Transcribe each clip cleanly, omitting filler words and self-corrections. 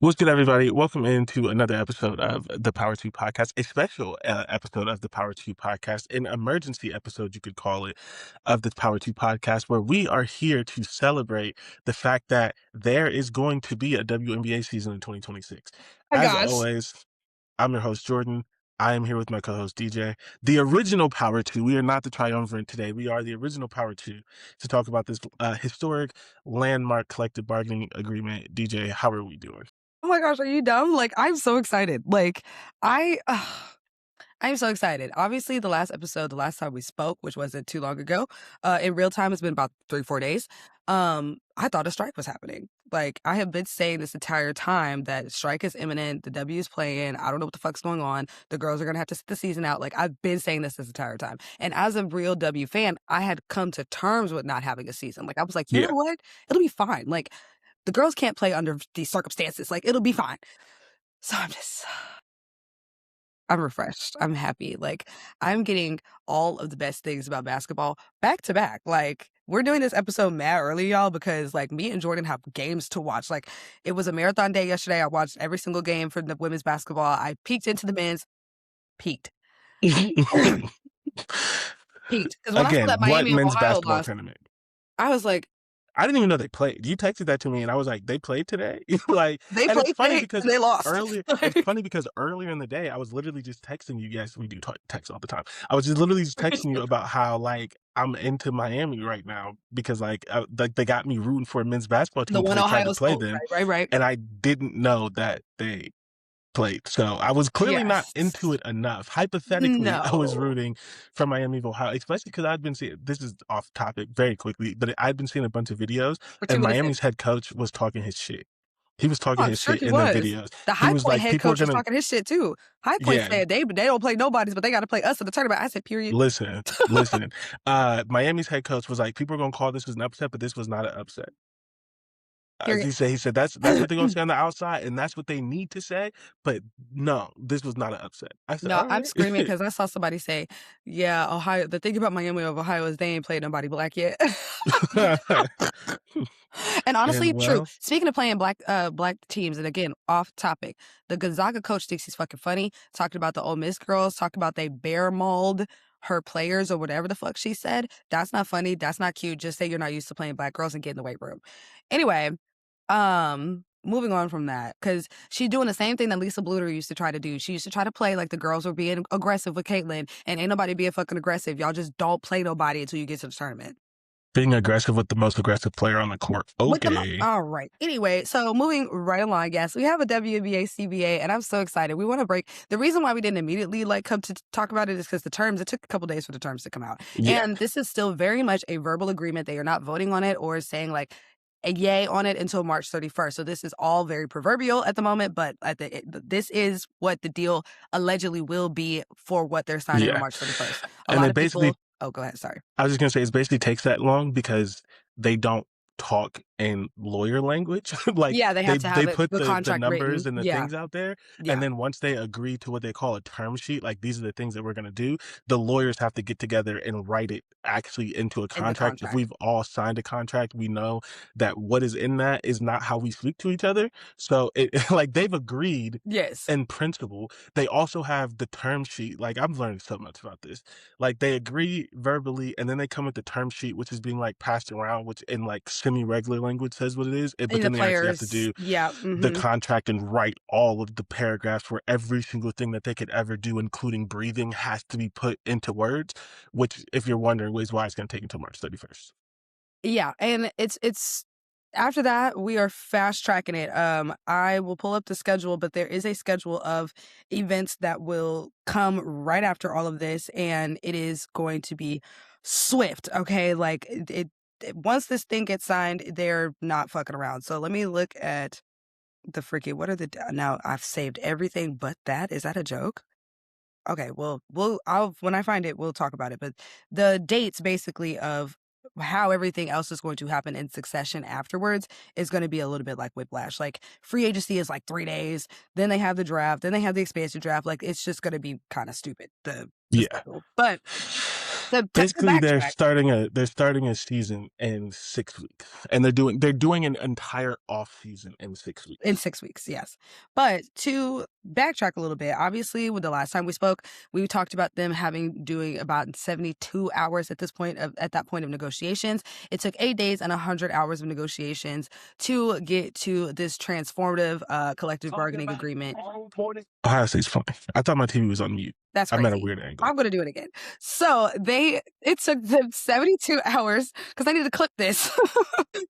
What's good, everybody? Welcome into another episode of the Power 2 Podcast, a special episode of the Power 2 Podcast, an emergency episode, you could call it, of the Power 2 Podcast, where we are here to celebrate the fact that there is going to be a WNBA season in 2026. My As gosh. always, I'm your host, Jordan. I am here with my co-host, DJ. The original Power 2. We are not the triumvirate today. We are the original Power 2 to talk about this historic landmark collective bargaining agreement. DJ, how are we doing? Oh my gosh, are you dumb? Like, I'm so excited. Like, I'm so excited. Obviously, the last time we spoke, which wasn't too long ago, in real time, it's been about 3-4 days. I thought a strike was happening. Like, I have been saying this entire time that strike is imminent. The W is playing. I don't know what the fuck's going on. The girls are going to have to sit the season out. Like, I've been saying this entire time. And as a real W fan, I had come to terms with not having a season. Like, I was like, you know what? It'll be fine. Like, the girls can't play under these circumstances. Like, it'll be fine. So I'm refreshed. I'm happy. Like, I'm getting all of the best things about basketball back to back. Like, we're doing this episode mad early, y'all, because like me and Jordan have games to watch. Like, it was a marathon day yesterday. I watched every single game for the women's basketball. I peeked into the men's. Peaked. Peaked. Because when I saw that Again, what Miami of men's Ohio basketball lost, tournament? I was like, I didn't even know they played. You texted that to me, and I was like, "They played today?" Like, they and it's played funny today because and they lost. it's funny because earlier in the day, I was literally just texting you. Yes, we do text all the time. I was just literally just texting you about how like I'm into Miami right now because like they got me rooting for a men's basketball team The because one they tried to Ohio play School. them, Right. and I didn't know that they played. So I was clearly not Yes. into it enough. Hypothetically, I was No. rooting for Miami of Ohio, especially because I'd been seeing, this is off topic very quickly, but I'd been seeing a bunch of videos What you and gonna say? Miami's head coach was talking his shit. He was talking Oh, I'm his sure shit he in them was. videos. The He High was Point like, head people are coach was gonna, talking his shit too. High Point yeah, said they don't play nobodies, but they got to play us in the tournament. I said, period. listen. Miami's head coach was like, people are gonna call this an upset, but this was not an upset. As Period. he said that's what they're gonna say on the outside, and that's what they need to say. But no, this was not an upset. I said, No, all I'm right. screaming because I saw somebody say, yeah, Ohio. The thing about Miami of Ohio is they ain't played nobody black yet. And honestly, And true. well, Speaking of playing black teams, and again, off topic, the Gonzaga coach thinks he's fucking funny. Talking about the Ole Miss girls, talking about they bear mauled her players or whatever the fuck she said. That's not funny. That's not cute. Just say you're not used to playing black girls and get in the weight room. Anyway, moving on from that, because she's doing the same thing that Lisa Bluter used to try to do. She used to try to play like the girls were being aggressive with Caitlyn, and ain't nobody being fucking aggressive. Y'all just don't play nobody until you get to the tournament. being aggressive with the most aggressive player on the court. Okay. All right. Anyway, so moving right along, yes, we have a WNBA CBA, and I'm so excited. We want to break. The reason why we didn't immediately come to talk about it is because it took a couple days for the terms to come out. Yeah. And this is still very much a verbal agreement. They are not voting on it or saying like a yay on it until March 31st. So this is all very proverbial at the moment, but this is what the deal allegedly will be for what they're signing on Yeah. March 31st. A And lot it of basically, people. Oh, go ahead. Sorry. I was just gonna say, it basically takes that long because they don't talk in lawyer language. Like Yeah, they have to they have it, put the the contract written. numbers and the Yeah. things out there, and Yeah. then once they agree to what they call a term sheet, like these are the things that we're gonna do, the lawyers have to get together and write it actually into a In the contract. If contract. we've all signed a contract, we know that what is in that is not how we speak to each other. So it like they've agreed Yes. in principle. They also have the term sheet. Like, I'm learning so much about this. Like, they agree verbally, and then they come with the term sheet, which is being like passed around, which in like semi-regular language says what it is. But And the then they actually have to players, do yeah, the contract and write all of the paragraphs where every single thing that they could ever do, including breathing, has to be put into words. Which, if you're wondering, is why it's going to take until March 31st. yeah, and it's after that, we are fast tracking it. I will pull up the schedule, but there is a schedule of events that will come right after all of this, and it is going to be swift. Okay, like once this thing gets signed, they're not fucking around. So let me look at the freaking. What are the now? I've saved everything but that. Is that a joke? Okay, well, when I find it, we'll talk about it. But the dates basically of how everything else is going to happen in succession afterwards is going to be a little bit like whiplash. Like free agency is like 3 days, then they have the draft, then they have the expansion draft. Like it's just going to be kind of stupid. The Yeah. schedule. But So to Basically, backtrack, they're starting a season in 6 weeks, and they're doing an entire off season in 6 weeks. in 6 weeks, yes. But to backtrack a little bit, obviously, with the last time we spoke, we talked about them doing about 72 hours at that point of negotiations. It took 8 days and 100 hours of negotiations to get to this transformative collective bargaining agreement. Ohio State's funny. I thought my TV was on mute. That's I'm at a crazy. weird angle. I'm gonna do it again. So it took them 72 hours because I need to clip this.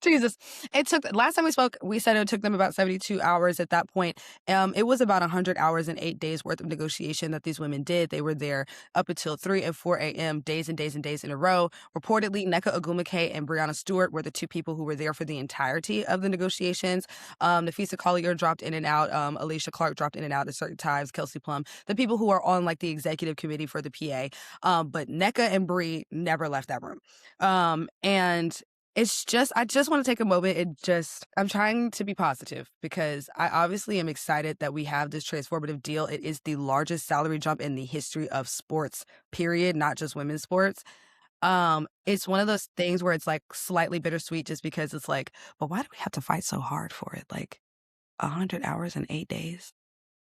Jesus. Last time we spoke, we said it took them about 72 hours at that point. It was about 100 hours and 8 days worth of negotiation that these women did. They were there up until 3 and 4 a.m., days and days and days in a row. Reportedly, Nneka Ogwumike and Breonna Stewart were the two people who were there for the entirety of the negotiations. Nafisa Collier dropped in and out. Alicia Clark dropped in and out at certain times. Kelsey Plum, the people who are on like the executive committee for the PA. But Nneka and Bree never left that room. And I just want to take a moment and I'm trying to be positive because I obviously am excited that we have this transformative deal. It is the largest salary jump in the history of sports, period, not just women's sports. It's one of those things where it's like slightly bittersweet just because it's like, but why do we have to fight so hard for it? Like 100 hours and 8 days?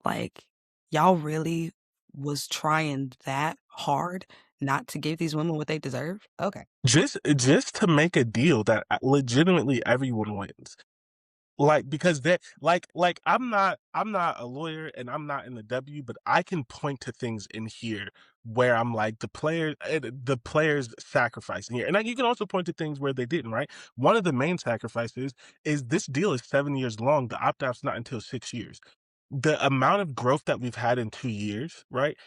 Like, y'all really was trying that hard not to give these women what they deserve? Okay. Just to make a deal that legitimately everyone wins. Like, because that like I'm not a lawyer and I'm not in the W, but I can point to things in here where I'm like the players sacrificing here. And you can also point to things where they didn't, right? One of the main sacrifices is this deal is 7 years long. The opt-out's not until 6 years. The amount of growth that we've had in 2 years, right?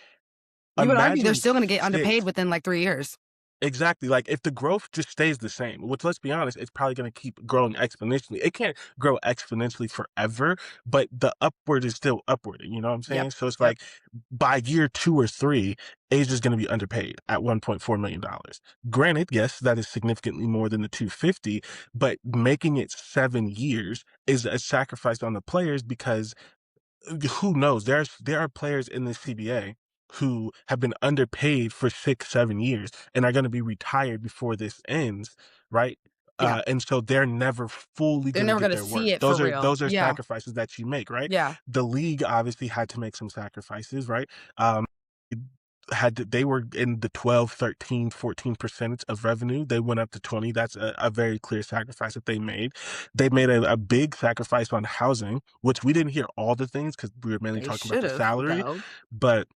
You would argue they're Imagine still gonna get underpaid 6. within like 3 years. Exactly. Like if the growth just stays the same, which let's be honest, it's probably going to keep growing exponentially. It can't grow exponentially forever, but the upward is still upward. You know what I'm Yep. saying? So it's Yep. like by year 2 or 3, Asia's going to be underpaid at $1.4 million. Granted, yes, that is significantly more than the 250, but making it 7 years is a sacrifice on the players because who knows? There are players in the CBA who have been underpaid for 6, 7 years and are going to be retired before this ends, right? Yeah. And so they're never fully They're going to never get gonna their see worth. it for real. Those are Yeah. sacrifices that you make, right? Yeah. The league obviously had to make some sacrifices, right? Um, they were in the 12, 13, 14% of revenue. They went up to 20. That's a very clear sacrifice that they made. They made a big sacrifice on housing, which we didn't hear all the things because we were mainly They talking about the should've, salary, though. but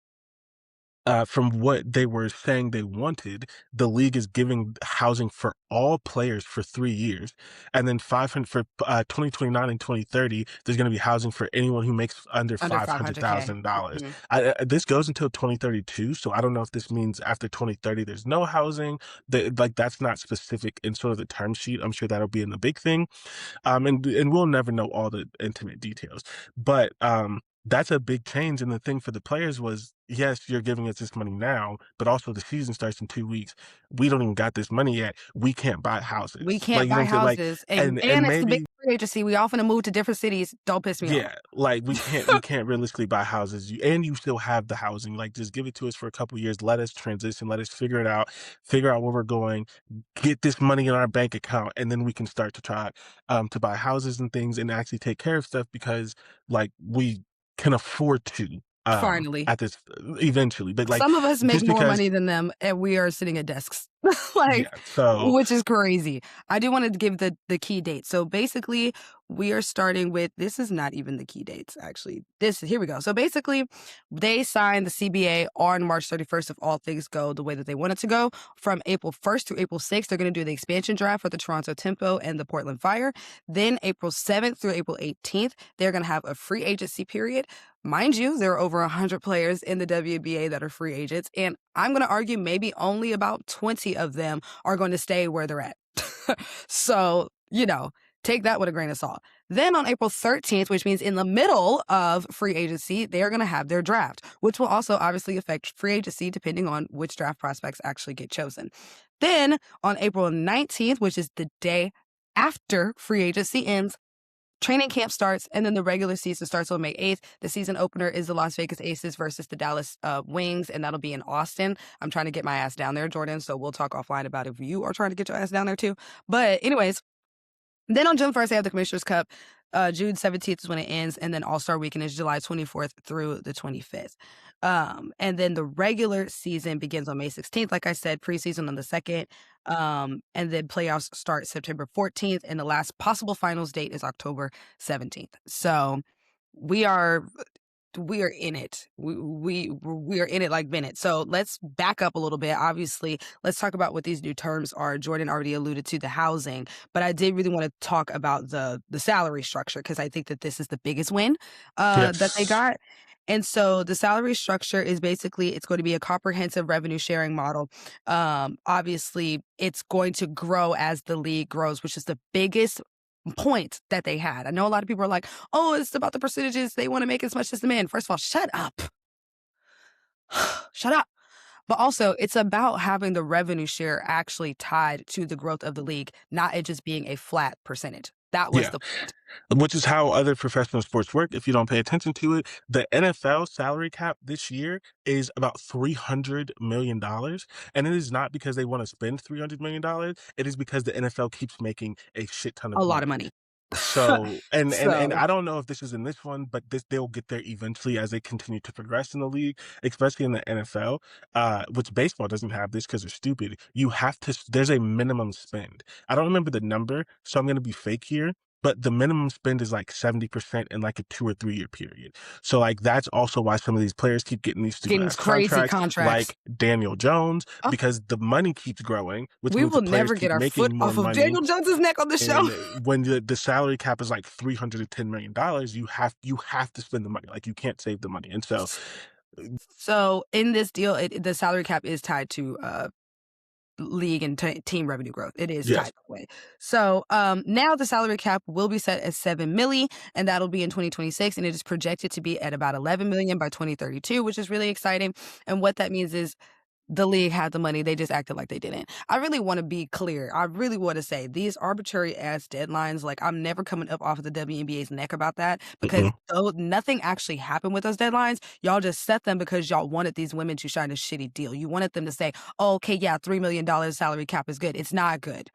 from what they were saying they wanted, the league is giving housing for all players for 3 years, and then 500 for 2029 and 2030. There's going to be housing for anyone who makes under Under five hundred 500K. thousand dollars. Mhm. This goes until 2032, so I don't know if this means after 2030 there's no housing. Like that's not specific in sort of the term sheet. I'm sure that'll be in the big thing. And we'll never know all the intimate details, but that's a big change. And the thing for the players was, yes, you're giving us this money now, but also the season starts in 2 weeks. We don't even got this money yet. We can't buy We houses, like can't you know what buy I'm saying, like, houses, and and it's the big maybe free agency. We all finna move to different cities. Don't piss me off. yeah, like we can't realistically buy houses. And you still have the housing. Like just give it to us for a couple years. Let us transition. Let us figure out where we're going. Get this money in our bank account, and then we can start to try to buy houses and things and actually take care of stuff because like we can afford to Finally. at this eventually. But like Some of us make just more because money than them, and we are sitting at desks. Like, yeah, so which is crazy. I do wanna give the key dates. So, basically, we are starting with this is not even the key dates, actually. Here we go. So, basically, they signed the CBA on March 31st if all things go the way that they want it to go. From April 1st through April 6th, they're gonna do the expansion draft for the Toronto Tempo and the Portland Fire. Then April 7th through April 18th, they're gonna have a free agency period. Mind you, there are over 100 players in the WNBA that are free agents, and I'm gonna argue maybe only about 20 of them are going to stay where they're at. So, take that with a grain of salt. Then on April 13th, which means in the middle of free agency, they're going to have their draft, which will also obviously affect free agency depending on which draft prospects actually get chosen. Then on April 19th, which is the day after free agency ends, training camp starts, and then the regular season starts on May 8th. The season opener is the Las Vegas Aces versus the Dallas Wings, and that'll be in Austin. I'm trying to get my ass down there, Jordan, so we'll talk offline about if you are trying to get your ass down there too. But anyways, then on June 1st, they have the Commissioner's Cup. June 17th is when it ends, and then All-Star Weekend is July 24th through the 25th. And then the regular season begins on May 16th, like I said, preseason on the 2nd, and then playoffs start September 14th, and the last possible finals date is October 17th. So we are in it. We are in it like Bennett. So let's back up a little bit. Obviously, let's talk about what these new terms are. Jordan already alluded to the housing, but I did really want to talk about the salary structure, because I think that this is the biggest win that they Yes. got. And so the salary structure is basically, it's going to be a comprehensive revenue sharing model. Obviously, it's going to grow as the league grows, which is the biggest point that they had. I know a lot of people are like, oh, it's about the percentages. They want to make as much as the men. First of all, shut up. Shut up. But also, it's about having the revenue share actually tied to the growth of the league, not it just being a flat percentage. That was Yeah. the point. Which is how other professional sports work if you don't pay attention to it. The NFL salary cap this year is about $300 million. And it is not because they want to spend $300 million. It is because the NFL keeps making a shit ton A of lot of money. money. So and So I don't know if this is in this one, but they'll get there eventually as they continue to progress in the league, especially in the NFL. Which baseball doesn't have this because they're stupid. You have to. There's a minimum spend. I don't remember the number, so I'm gonna be fake here. But the minimum spend is like 70% in like a 2 or 3 year period. So like that's also why some of these players keep getting these stupid getting ass crazy contracts, contracts. like Daniel Jones, Oh, because the money keeps growing, which we means will the players never get keep our foot making more off of money. Daniel Jones's neck on the show. And when the salary cap is like $310 million, you have to spend the money. Like you can't save the money. And so So in this deal, the salary cap is tied to league and team revenue growth. It is tied yes, that way. So now the salary cap will be set at 7 milli, and that'll be in 2026, and it is projected to be at about 11 million by 2032, which is really exciting. And what that means is the league had the money. They just acted like they didn't. I really want to be clear. I really want to say these arbitrary ass deadlines, like I'm never coming up off of the WNBA's neck about that, because mm-mm. though nothing actually happened with those deadlines, y'all just set them because y'all wanted these women to sign a shitty deal. You wanted them to say, oh, okay, yeah, $3 million salary cap is good. It's not good.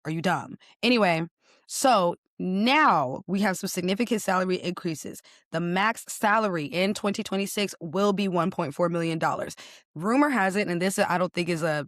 Are you dumb? Anyway, so now we have some significant salary increases. The max salary in 2026 will be $1.4 million. Rumor has it, and this I don't think is a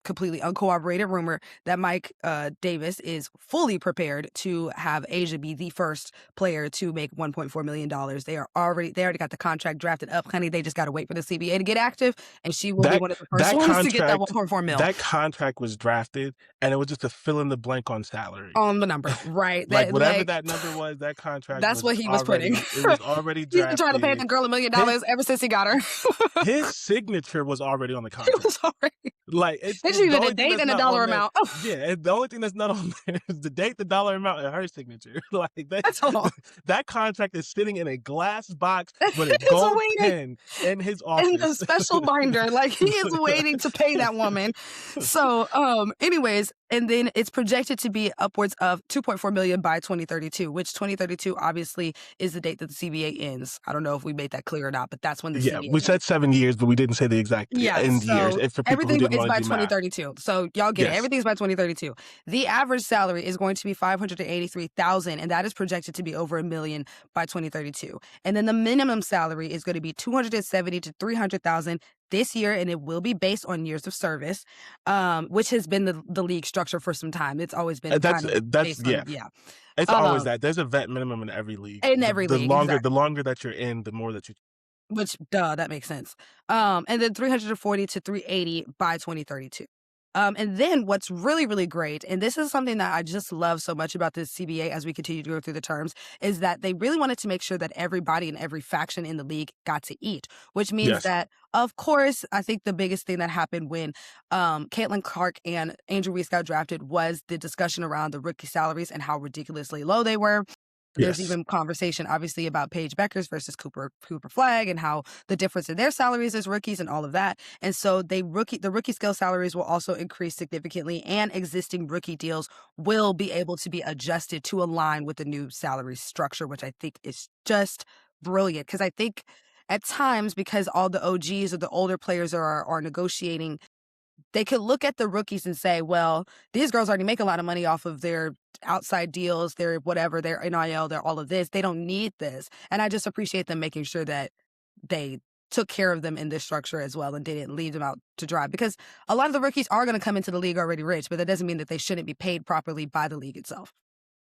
completely uncorroborated rumor, that Mike Davis is fully prepared to have Asia be the first player to make $1.4 million. They already got the contract drafted up, honey. They just got to wait for the CBA to get active, and she will be That one of the first that ones to get that contract 1.4 mil that contract was drafted, and it was just a fill in the blank on salary. on the number, right? Like That whatever like that number was, that contract that's was what he was putting. already it was already He's been trying to pay the drafted. girl $1 million His ever since he got her. his signature was already on the He was contract. already. Like it's It's the even a only thing date that's and a not dollar on there. amount. Yeah, and the only thing that's not on there is the date, the dollar amount, and her signature. Like That's all. that contract is sitting in a glass box with a He's gold waiting pen in his in the office. special binder. Like he is waiting to pay that woman. So, anyways, and then it's projected to be upwards of 2.4 million by 2032, which 2032 obviously is the date that the CBA ends. I don't know if we made that clear or not, but that's when the Yeah, we CBA said ends. 7 years, but we didn't say the exact Yeah, end years. so If for people who everything didn't is want by to do math. 2032. So y'all get it. Yes. Everything's by 2032. The average salary is going to be 583,000, and that is projected to be over $1 million by 2032. And then the minimum salary is going to be 270 to 300,000 this year, and it will be based on years of service, which has been the league structure for some time. It's always been That's kind of that's based yeah. on It's always um, that. There's a vet minimum in every league. in The every the league, longer exactly. that you're in, the more that you. Which, duh, that makes sense. And then 340 to 380 by 2032. And then what's really, really great, and this is something that I just love so much about this CBA as we continue to go through the terms, is that they really wanted to make sure that everybody in every faction in the league got to eat, which means Yes. that, of course, I think the biggest thing that happened when Caitlin Clark and Angel Reese got drafted was the discussion around the rookie salaries and how ridiculously low they were. There's Yes. even conversation, obviously, about Paige Beckers versus Cooper Flagg and how the difference in their salaries as rookies and all of that. And so the rookie scale salaries will also increase significantly, and existing rookie deals will be able to be adjusted to align with the new salary structure, which I think is just brilliant. Because I think at times, because all the OGs or the older players are negotiating, they could look at the rookies and say, well, these girls already make a lot of money off of their outside deals, their whatever, their NIL, their all of this. They don't need this. And I just appreciate them making sure that they took care of them in this structure as well and didn't leave them out to dry, because a lot of the rookies are going to come into the league already rich, but that doesn't mean that they shouldn't be paid properly by the league itself.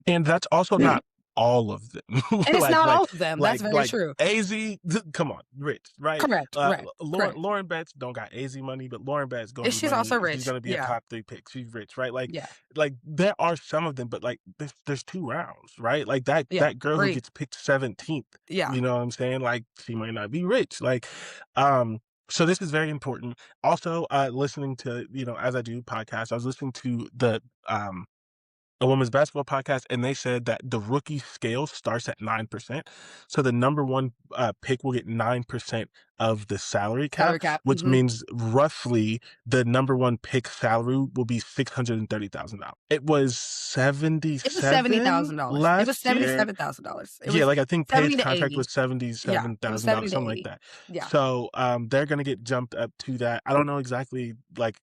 And that's also And not all of them. it's like not like all of them. That's very true. AZ, come on, rich, right? Correct. Right. Correct. Lauren Betts don't got AZ money, but Lauren Betts gonna And be she's money. also She's rich. gonna be a Yeah. top 3 pick. She's rich, right? Yeah. Like there are some of them, but like there's 2 rounds, right? Like Yeah. that girl who Agreed. gets picked 17th, Yeah. you know what I'm saying? Like she might not be rich. Um so this is very important. Also, listening to, as I do podcasts, I was listening to the a women's basketball podcast, and they said that the rookie scale starts at 9%. So the number one pick will get 9% of the salary Salary cap, cap. which means roughly the number one pick salary will be $630,000. It was It was 77 $70,000. It was last year. $77,000. It Yeah, was like I think 70 Paige's to contract 80. was Yeah, it was 70 $77,000, to something like 80. that. Yeah. So they're gonna get jumped up to that. I don't know exactly like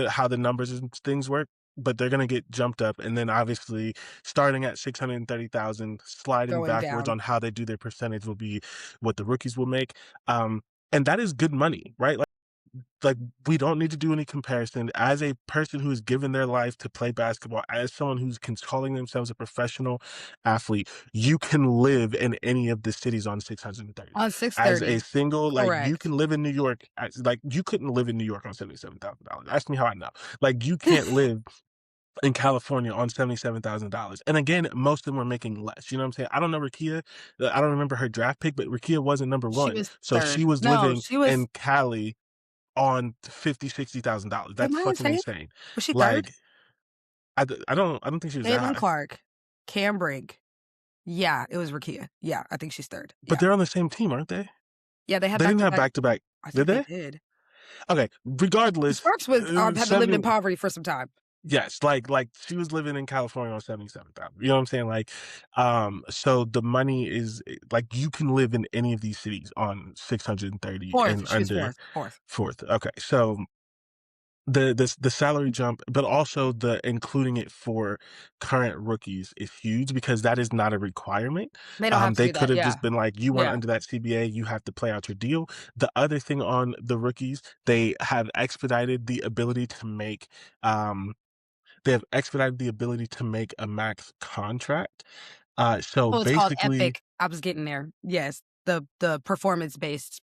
how the numbers and things work, but they're gonna get jumped up, and then obviously starting at 630,000, sliding Going backwards down on how they do their percentage will be what the rookies will make. Um, and that is good money, right? Like we don't need to do any comparison. As a person who's given their life to play basketball, as someone who's calling themselves a professional athlete, you can live in any of the cities on 630. on As a 630. single, like you Correct. can live in New York, like you couldn't live in New York on $77,000. Ask me how I know. Like you can't live in California on $77,000. And again, most of them were making less. You know what I'm saying? I don't know Rakia. I don't remember her draft pick, but Rakia wasn't number She one. was So she 3rd. was No, living she was in Cali on 50, $60,000. am That's I fucking insane? insane. Was she 3rd? Like, I don't think she was that Caitlin high. Clark, Cam Brink. Yeah, it was Rakia. Yeah, I think she's 3rd. But Yeah. they're on the same team, aren't they? Yeah, they had They didn't have back-to-back. back to back, I did think they they? did. Okay. Regardless, Sparks was had to lived in 70. poverty for some time. Yes, like she was living in California on 77,000. You know what I'm saying? So the money is like you can live in any of these cities on 630 and 4th. She was under 4th. 4th. fourth. Okay, so the salary jump, but also the including it for current rookies is huge because that is not a requirement. They don't have to They do could that. have Yeah. just been like, you weren't Yeah. under that CBA, you have to play out your deal. The other thing on the rookies, um, they have expedited the ability to make a max contract. So Oh, it's called basically, Epic. I was getting there. Yes. The performance-based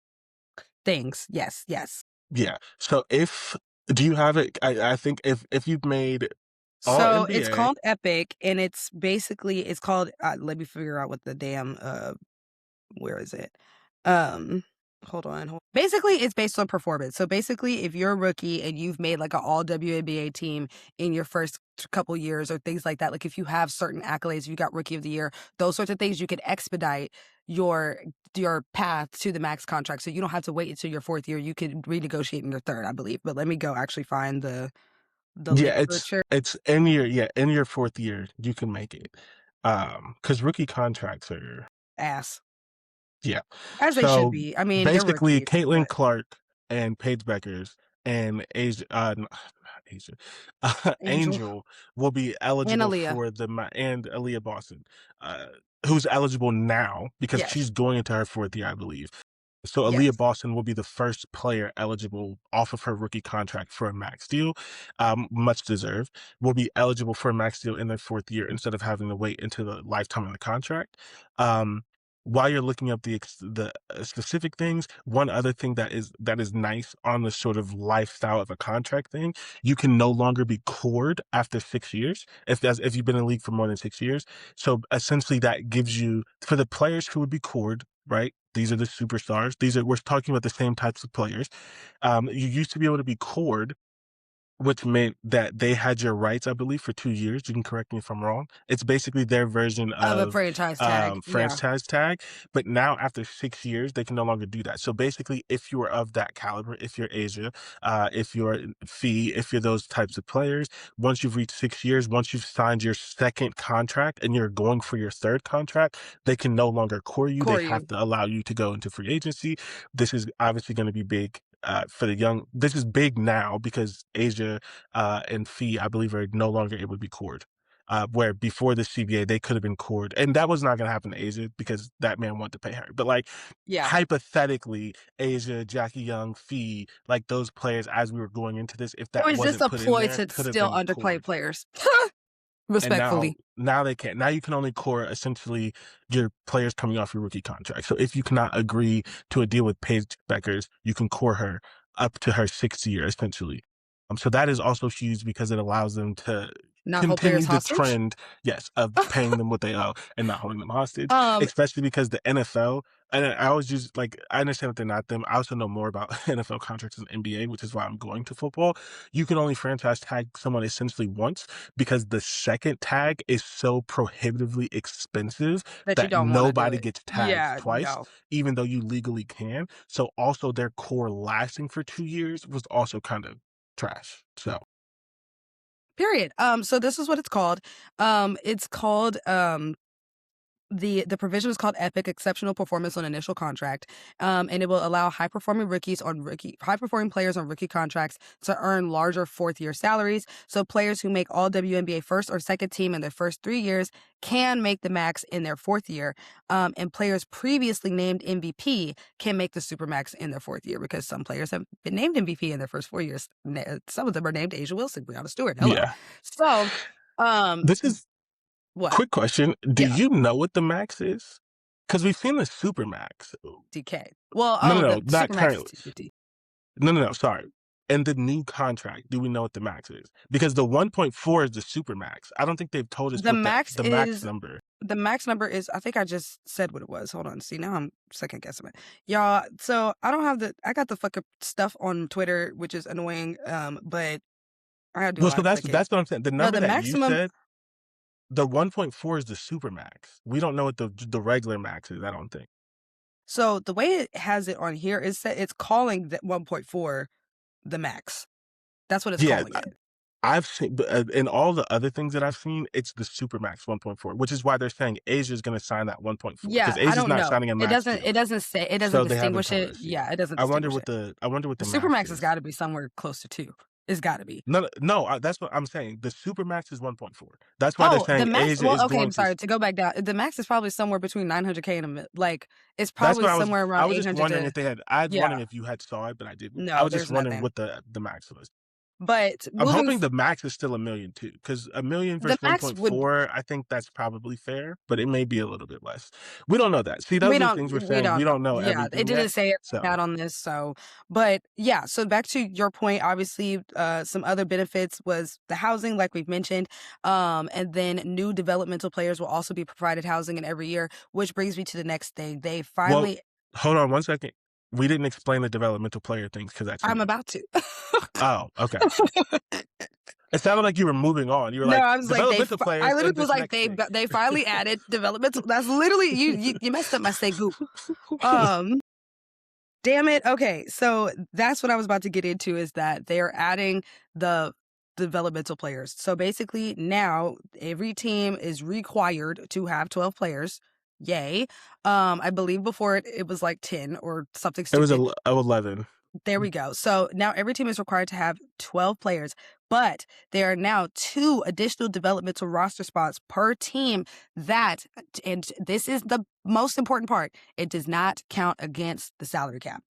things. Yes, yes. yeah. So if do you have it? I think if you've made all So it's NBA. called Epic, and it's called let me figure out what the damn where is it? Um, hold on. Basically, it's based on performance. So basically, if you're a rookie and you've made like an all WNBA team in your first couple years or things like that, like if you have certain accolades, you got rookie of the year, those sorts of things, you could expedite your path to the max contract. So you don't have to wait until your 4th year. You could renegotiate in your 3rd, I believe. But let me go actually find the Yeah, it's literature. it's in your 4th year, you can make it. Because rookie contracts are Ass. yeah. As they should So, be. I mean, they're basically, rookies, Caitlin but Clark and Paige Beckers and Asia not Asia, Angel Angel will be and eligible Aaliyah. for and Aaliyah Boston, uh, who's eligible now because Yes. she's going into her 4th year, I believe. So Aaliyah Yes. Boston will be the first player eligible off of her rookie contract for a max deal, much deserved. Will be eligible for a max deal in their 4th year instead of having to wait until the lifetime of the contract. Um, while you're looking up the specific things, one other thing that is nice on the sort of lifestyle of a contract thing, you can no longer be cored after 6 years if you've been in the league for more than 6 years. So essentially, that gives you for the players who would be cored, right? These are the superstars. We're talking about the same types of players. You used to be able to be cored which meant that they had your rights, I believe, for 2 years. You can correct me if I'm wrong. It's basically their version Of a of franchise tag, yeah. franchise tag. But now, after 6 years, they can no longer do that. So basically, if you are of that caliber, if you're Asia, if you're Fee, if you're those types of players, once you've reached 6 years, once you've signed your second contract and you're going for your third contract, they can no longer core you. They have Koryu. to allow you to go into free agency. This is obviously going to be big for the young. This is big now because Asia and Fee, I believe, are no longer able to be cored. Where before the CBA, they could have been cored. And that was not going to happen to Asia because that man wanted to pay her. But like, Yeah. hypothetically, Asia, Jackie Young, Fee, like those players, as we were going into this, if It that was just wasn't a put in ploy there, to could have still been underplay cored. players. And Respectfully. now they can't. Now you can only core essentially your players coming off your rookie contract. So if you cannot agree to a deal with Paige Beckers, you can core her up to her 6th year essentially. So that is also huge because it allows them to Not hold players continue the hostage? trend, yes, of paying them what they owe and not holding them hostage, Um, especially because the NFL, and I always use, like, I understand that they're not them. I also know more about NFL contracts than NBA, which is why I'm going to football. You can only franchise tag someone essentially once because the second tag is so prohibitively expensive that you that don't wanna do nobody it. gets tagged Yeah, twice, no. even though you legally can. So also their core lasting for 2 years was also kind of trash. So Period. So this is what it's called. It's called, the provision is called EPIC, Exceptional Performance on Initial Contract, and it will allow high performing players on rookie contracts to earn larger fourth-year salaries. So players who make all WNBA first or second team in their first 3 years can make the max in their fourth year, and players previously named MVP can make the supermax in their fourth year because some players have been named MVP in their first 4 years. Some of them are named Asia Wilson, Brianna Stewart. Hello. yeah, So, um, this is what? quick question. Do Yeah. you know what the max is? Because we've seen the super max. DK. Well, No, no, the no, not Supermax is currently. 250. No, no, no, sorry. In the new contract, do we know what the max is? Because the 1.4 is the super max. I don't think they've told us The what max the max is number. the max number is I think I just said what it was. Hold on. See, now I'm second guessing it. Y'all, so I got the fucking stuff on Twitter, which is annoying. But I gotta do a Well, lot so of clicking. that's what I'm saying. The No, number the that you maximum said, the 1.4 is the super max. We don't know what the regular max is, I don't think. so the way it has it on here is that it's calling that 1.4 the max. That's what it's Yeah, calling it. I've seen, but in all the other things that I've seen, it's the Supermax 1.4, which is why they're saying Asia's going to sign that 1.4 because Yeah, I Asia's don't not know. signing a It max doesn't deal. it doesn't say it doesn't So they haven't distinguish told it. us yet. Yeah, it doesn't distinguish it. I wonder what The the max Supermax has is. got to be somewhere close to 2. It's got to be. No, no, that's what I'm saying. The Supermax is 1.4. That's why they're Oh, the saying max Asia well, is okay, I'm going to. sorry, to go back down, the max is probably somewhere between 900K and like, it's That's probably what somewhere I around was just 800 wondering to if they had. I was yeah, wondering if you had saw it, but I didn't. I no, was just there's wondering nothing. what the max was. But I'm moving hoping f the max is still a million too, because a million the versus max would 1.4, I think that's probably fair, but it may be a little bit less. We don't know that. See, those we are the don't things we're we saying. We don't know. don't know Yeah, it everything didn't yet. say it like So, that on this, so but yeah, so back to your point, obviously, some other benefits was the housing, like we've mentioned, and then new developmental players will also be provided housing in every year, which brings me to the next thing. They well, finally hold on 1 second. We didn't explain the developmental player things because that's I'm new. about to. Oh, okay. It sounded like you were moving on. You were No, like I was like developmental I players literally and was this like next thing. they finally added developmental. That's literally you messed up my say goop. Um, damn it. Okay, so that's what I was about to get into is that they are adding the developmental players. So basically now every team is required to have 12 players. Yay. I believe before it was like 10 or something It was stupid. 11. There we go. So now every team is required to have 12 players, but there are now 2 additional developmental roster spots per team that, and this is the most important part, it does not count against the salary cap.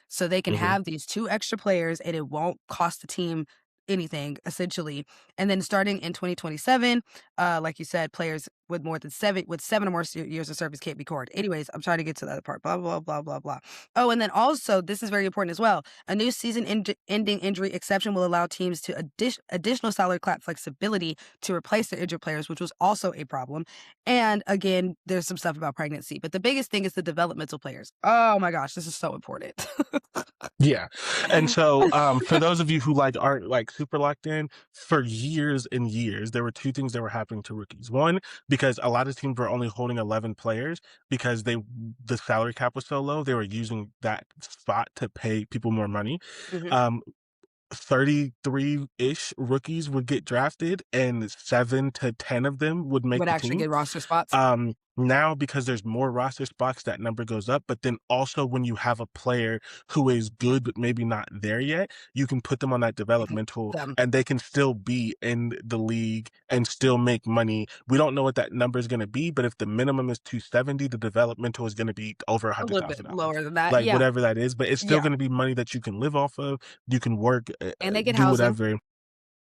So they can Hmm. have these 2 extra players and it won't cost the team anything essentially. And then starting in 2027, like you said, players with more than 7 or more years of service can't be cored. Anyways, I'm trying to get to the other part. Blah blah blah blah blah. Oh, and then also this is very important as well. A new season ending injury exception will allow teams to additional salary cap flexibility to replace their injured players, which was also a problem. And again, there's some stuff about pregnancy, but the biggest thing is the developmental players. Oh my gosh, this is so important. Yeah. And so for those of you who like aren't like super locked in for years and years. There were two things that were happening to rookies. One, because a lot of teams were only holding 11 players because the salary cap was so low, they were using that spot to pay people more money. Mhm. Um, 33-ish rookies would get drafted and 7 to 10 of them would make Would the actually team. get roster spots. Now because there's more roster spots, that number goes up. But then also when you have a player who is good but maybe not there yet, you can put them on that developmental Them. and they can still be in the league and still make money. We don't know what that number is going to be, but if the minimum is 270, the developmental is going to be over a A hundred little bit thousand dollars, lower than that. like Yeah. whatever that is. But it's still Yeah. going to be money that you can live off of. You can work, And they get do housing. whatever.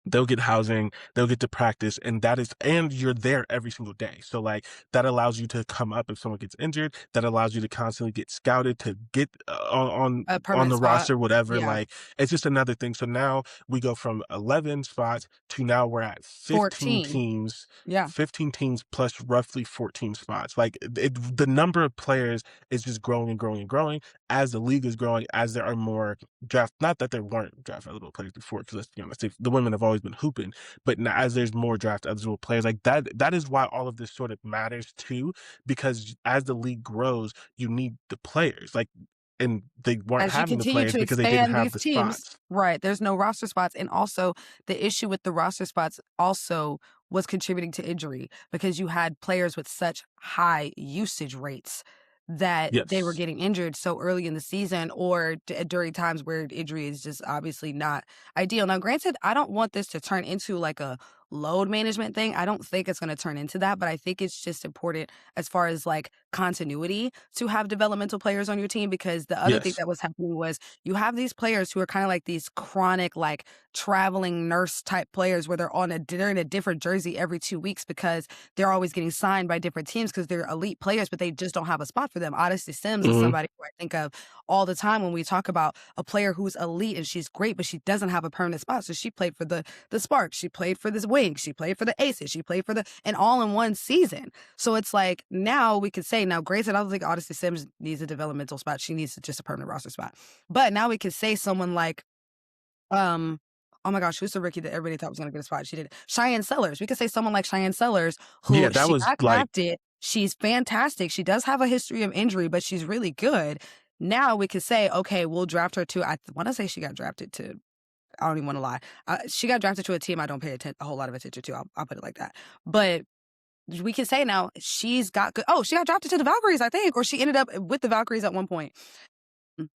They'll get housing, they'll get to practice, and you're there every single day. So like that allows you to come up if someone gets injured. That allows you to constantly get scouted to get A on permanent the spot. roster, whatever. Yeah. Like it's just another thing. So now we go from 11 spots to now we're at 15 14. teams. Yeah. 15 teams plus roughly 14 spots. Like the number of players is just growing and growing and growing as the league is growing, as there are more draft. Not that there weren't draft eligible players before, because let's be honest, the women have always been hooping. But now, as there's more draft eligible players, like that is why all of this sort of matters too. Because as the league grows, you need the players. Like, and they weren't As you having the continue players to because they didn't expand have these the teams, spots. right, there's no roster spots, and also the issue with the roster spots also was contributing to injury because you had players with such high usage rates that they were Yes. getting injured so early in the season or during times where injury is just obviously not ideal. Now, granted, I don't want this to turn into like a load management thing. I don't think it's going to turn into that, but I think it's just important as far as like continuity to have developmental players on your team, because the other thing Yes. that was happening was you have these players who are kind of like these chronic, like traveling nurse type players where they're in a different jersey every 2 weeks because they're always getting signed by different teams because they're elite players, but they just don't have a spot for them. Odyssey Sims is Hmm. somebody who I think of all the time when we talk about a player who's elite and she's great, but she doesn't have a permanent spot. So she played for the Sparks, she played for this Wings, she played for the Aces, she played for and all in one season. So it's like now we could say, now granted, I don't think Odyssey Sims needs a developmental spot. She needs just a permanent roster spot. But now we could say someone like um, oh my gosh, who's the rookie that everybody thought was gonna get a spot? She did. Cheyenne Sellers. We could say someone like Cheyenne Sellers, Yeah, who that she was got like, drafted. She's fantastic. She does have a history of injury, but she's really good. Now we could say, okay, we'll draft her to. I want to say she got drafted to. I don't even want to lie. She got drafted to a team I don't pay a whole lot of attention to. I'll put it like that. But we can say now she's got good. Oh, she got drafted to the Valkyries, I think, or she ended up with the Valkyries at one point.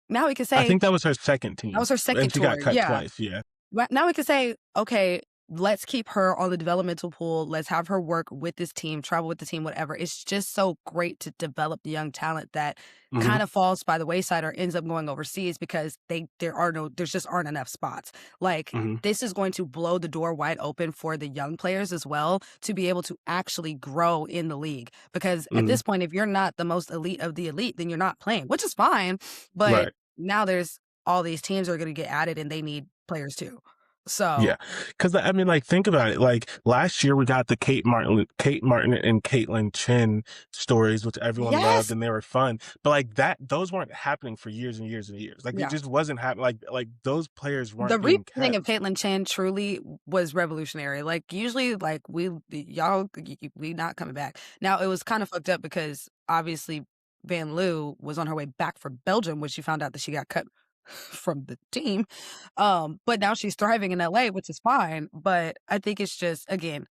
Now we can I say think that was her second that team, was her and second she got tour. cut Yeah. twice. Yeah. Now we can say, okay, let's keep her on the developmental pool. Let's have her work with this team, travel with the team, whatever. It's just so great to develop the young talent that Hmm. kind of falls by the wayside or ends up going overseas because there's just aren't enough spots. Like Hmm. this is going to blow the door wide open for the young players as well to be able to actually grow in the league. Because at Hmm. this point, if you're not the most elite of the elite, then you're not playing, which is fine. But Right. now there's all these teams are going to get added and they need players too. Yeah, So, because I mean, like, think about it. Like last year, we got the Kate Martin and Caitlin Chin stories, which everyone loved, yes. and they were fun. But like that, those weren't happening for years and years and years. Like it Yeah. just wasn't happening. Like those players The weren't being rebranding of kept. Caitlyn Chan truly was revolutionary. Like usually like we not coming back. Now it was kind of fucked up because obviously Van Loo was on her way back from Belgium when she found out that she got cut from the team. But now she's thriving in LA, which is fine. But I think it's just again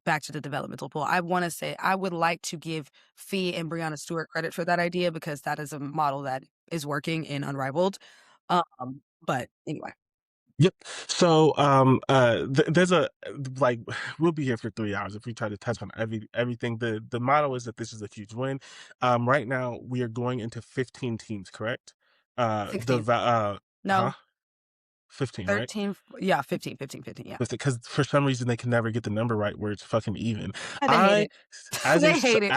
back to the developmental pool. I want to say I would like to give Fee and Brianna Stewart credit for that idea because that is a model that is working in Unrivaled. But anyway, Yep. So, there's a like we'll be here for 3 hours if we try to touch on everything. The model is that this is a huge win. Right now we are going into 15 teams, correct? The 16. huh? No, 15, right? 13. Yeah, 15, 15, 15. Yeah. Because for some reason they can never get the number right where it's fucking even. And they hate I it. They hate it.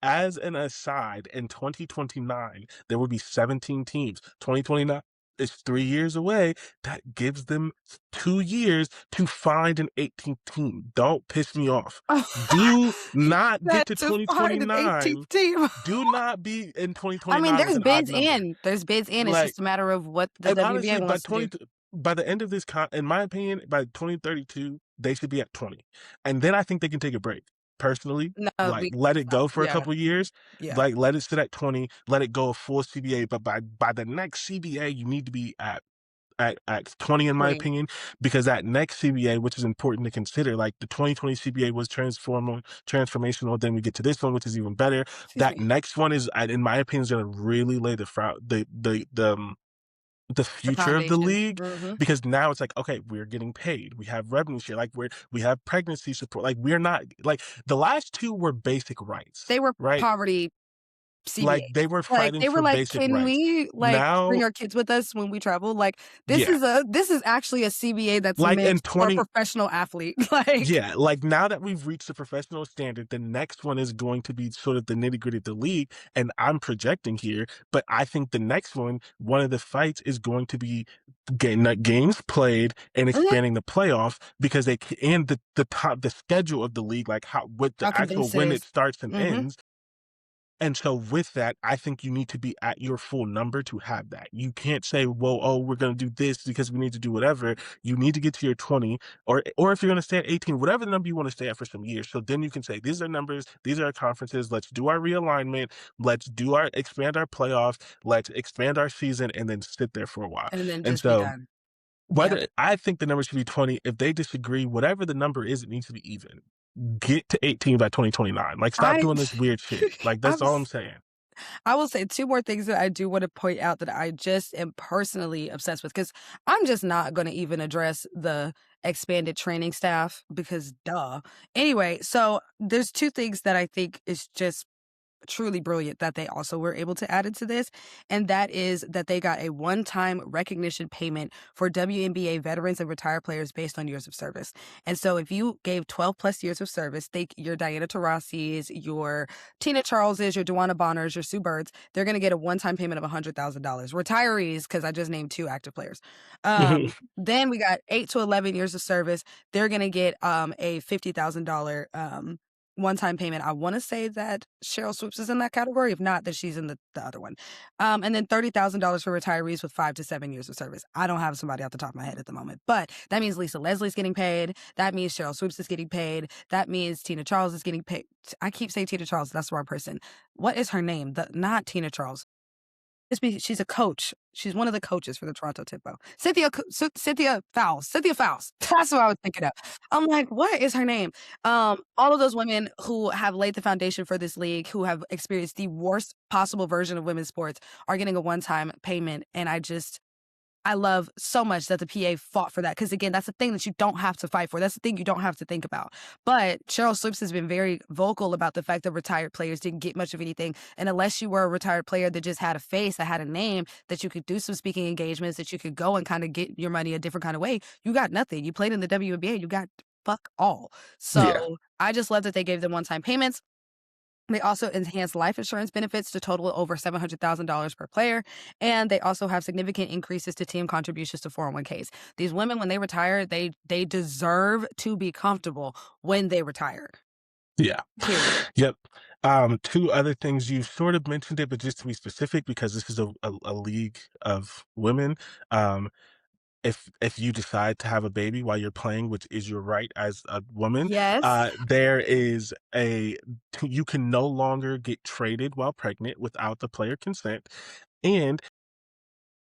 as an aside, in 2029 there will be 17 teams. 2029 is 3 years away. That gives them 2 years to find an 18th team. Don't piss me off. Do not get That to to find an 2029. 18th team. Do not be in I mean, 2029 with an odd number. There's bids in. It's Like, just a matter of what the and WNBA honestly, by wants to 20, do. by the end of this in my opinion, by 2032, they should be at 20. And then I think they can take a break. Personally, No, like we let it go for a yeah, couple years, yeah, like let it sit at 20, let it go a full CBA. But by the next CBA, you need to be at 20 in my 20. opinion, because that next CBA, which is important to consider, like the 2020 CBA was transformational. Then we get to this one, which is even better. Excuse That me. next one is, in my opinion, is going to really lay the The future of the foundation. league, Mhm. because now it's like, okay, we're getting paid, we have revenue share, like we have pregnancy support, like we're not like the last two were basic rights, They were right? poverty Like CBAs. they were Like, fighting they were for like, basic "Can rights. we, like, bring Now, our kids with us when we travel?" Like, yeah, this is actually a CBA that's like meant in for a 20, professional athlete. Like, yeah, like now that we've reached the professional standard, the next one is going to be sort of the nitty gritty of the league. And I'm projecting here, but I think the next one of the fights is going to be games played and mhm, expanding the playoff, because and the schedule of the league, like how with the how actual condensed it when it is. starts and Mhm, ends. And so with that, I think you need to be at your full number to have that. You can't say, well, oh, we're going to do this because we need to do whatever. You need to get to your 20, or if you're going to stay at 18, whatever the number you want to stay at for some years. So then you can say, these are numbers, these are our conferences. Let's do our realignment. Let's expand our playoffs. Let's expand our season and then sit there for a while. and then And just be so done. Yep. whether I think the number should be 20, if they disagree, whatever the number is, it needs to be even. Get to 18 by 2029. Like, stop I doing this weird shit. Like, I that's all I'm was saying. I will say 2 more things that I do wanna point out that I just am personally obsessed with, because 'cause I'm just not gonna even address the expanded training staff because duh. Anyway, so there's 2 things that I think is just truly brilliant that they also were able to add into this, and that is that they got a one-time recognition payment for WNBA veterans and retired players based on years of service. And so if you gave 12 plus years of service, your Diana Taurasi's, your Tina Charles's, your Dewana Bonners, your Sue Birds, they're going to get a one-time payment of $100,000. Retirees, because I just named 2 active players. Then we got 8 to 11 years of service. They're going to get a $50,000 one-time payment. I wanna say that Cheryl Swoops is in that category. If not, then she's in the other one. And then $30,000 for retirees with 5 to 7 years of service. I don't have somebody off the top of my head at the moment, but that means Lisa Leslie's getting paid. That means Cheryl Swoops is getting paid. That means Tina Charles is getting paid. I keep saying Tina Charles, that's the wrong person. What is her name? Not Tina Charles. She's a coach. She's one of the coaches for the Toronto Tempo. Cynthia Fowles. Cynthia Fowles. That's what I was thinking of. I'm like, what is her name? All of those women who have laid the foundation for this league, who have experienced the worst possible version of women's sports, are getting a one-time payment. And I love so much that the PA fought for that, because again, that's the thing that you don't have to fight for. That's the thing you don't have to think about. But Cheryl Swoops has been very vocal about the fact that retired players didn't get much of anything. And unless you were a retired player that just had a face, that had a name, that you could do some speaking engagements, that you could go and kind of get your money a different kind of way, you got nothing. You played in the WNBA, you got fuck all. Yeah. So I just love that they gave them one-time payments. They also enhance life insurance benefits to total over $700,000 per player, and they also have significant increases to team contributions to 401ks. These women, when they retire, they deserve to be comfortable when they retire. Yeah. Period. Yep. Two other things, you sort of mentioned it, but just to be specific, because this is a league of women. Um, if you decide to have a baby while you're playing, which is your right as a woman, Yes, there is you can no longer get traded while pregnant without the player consent. And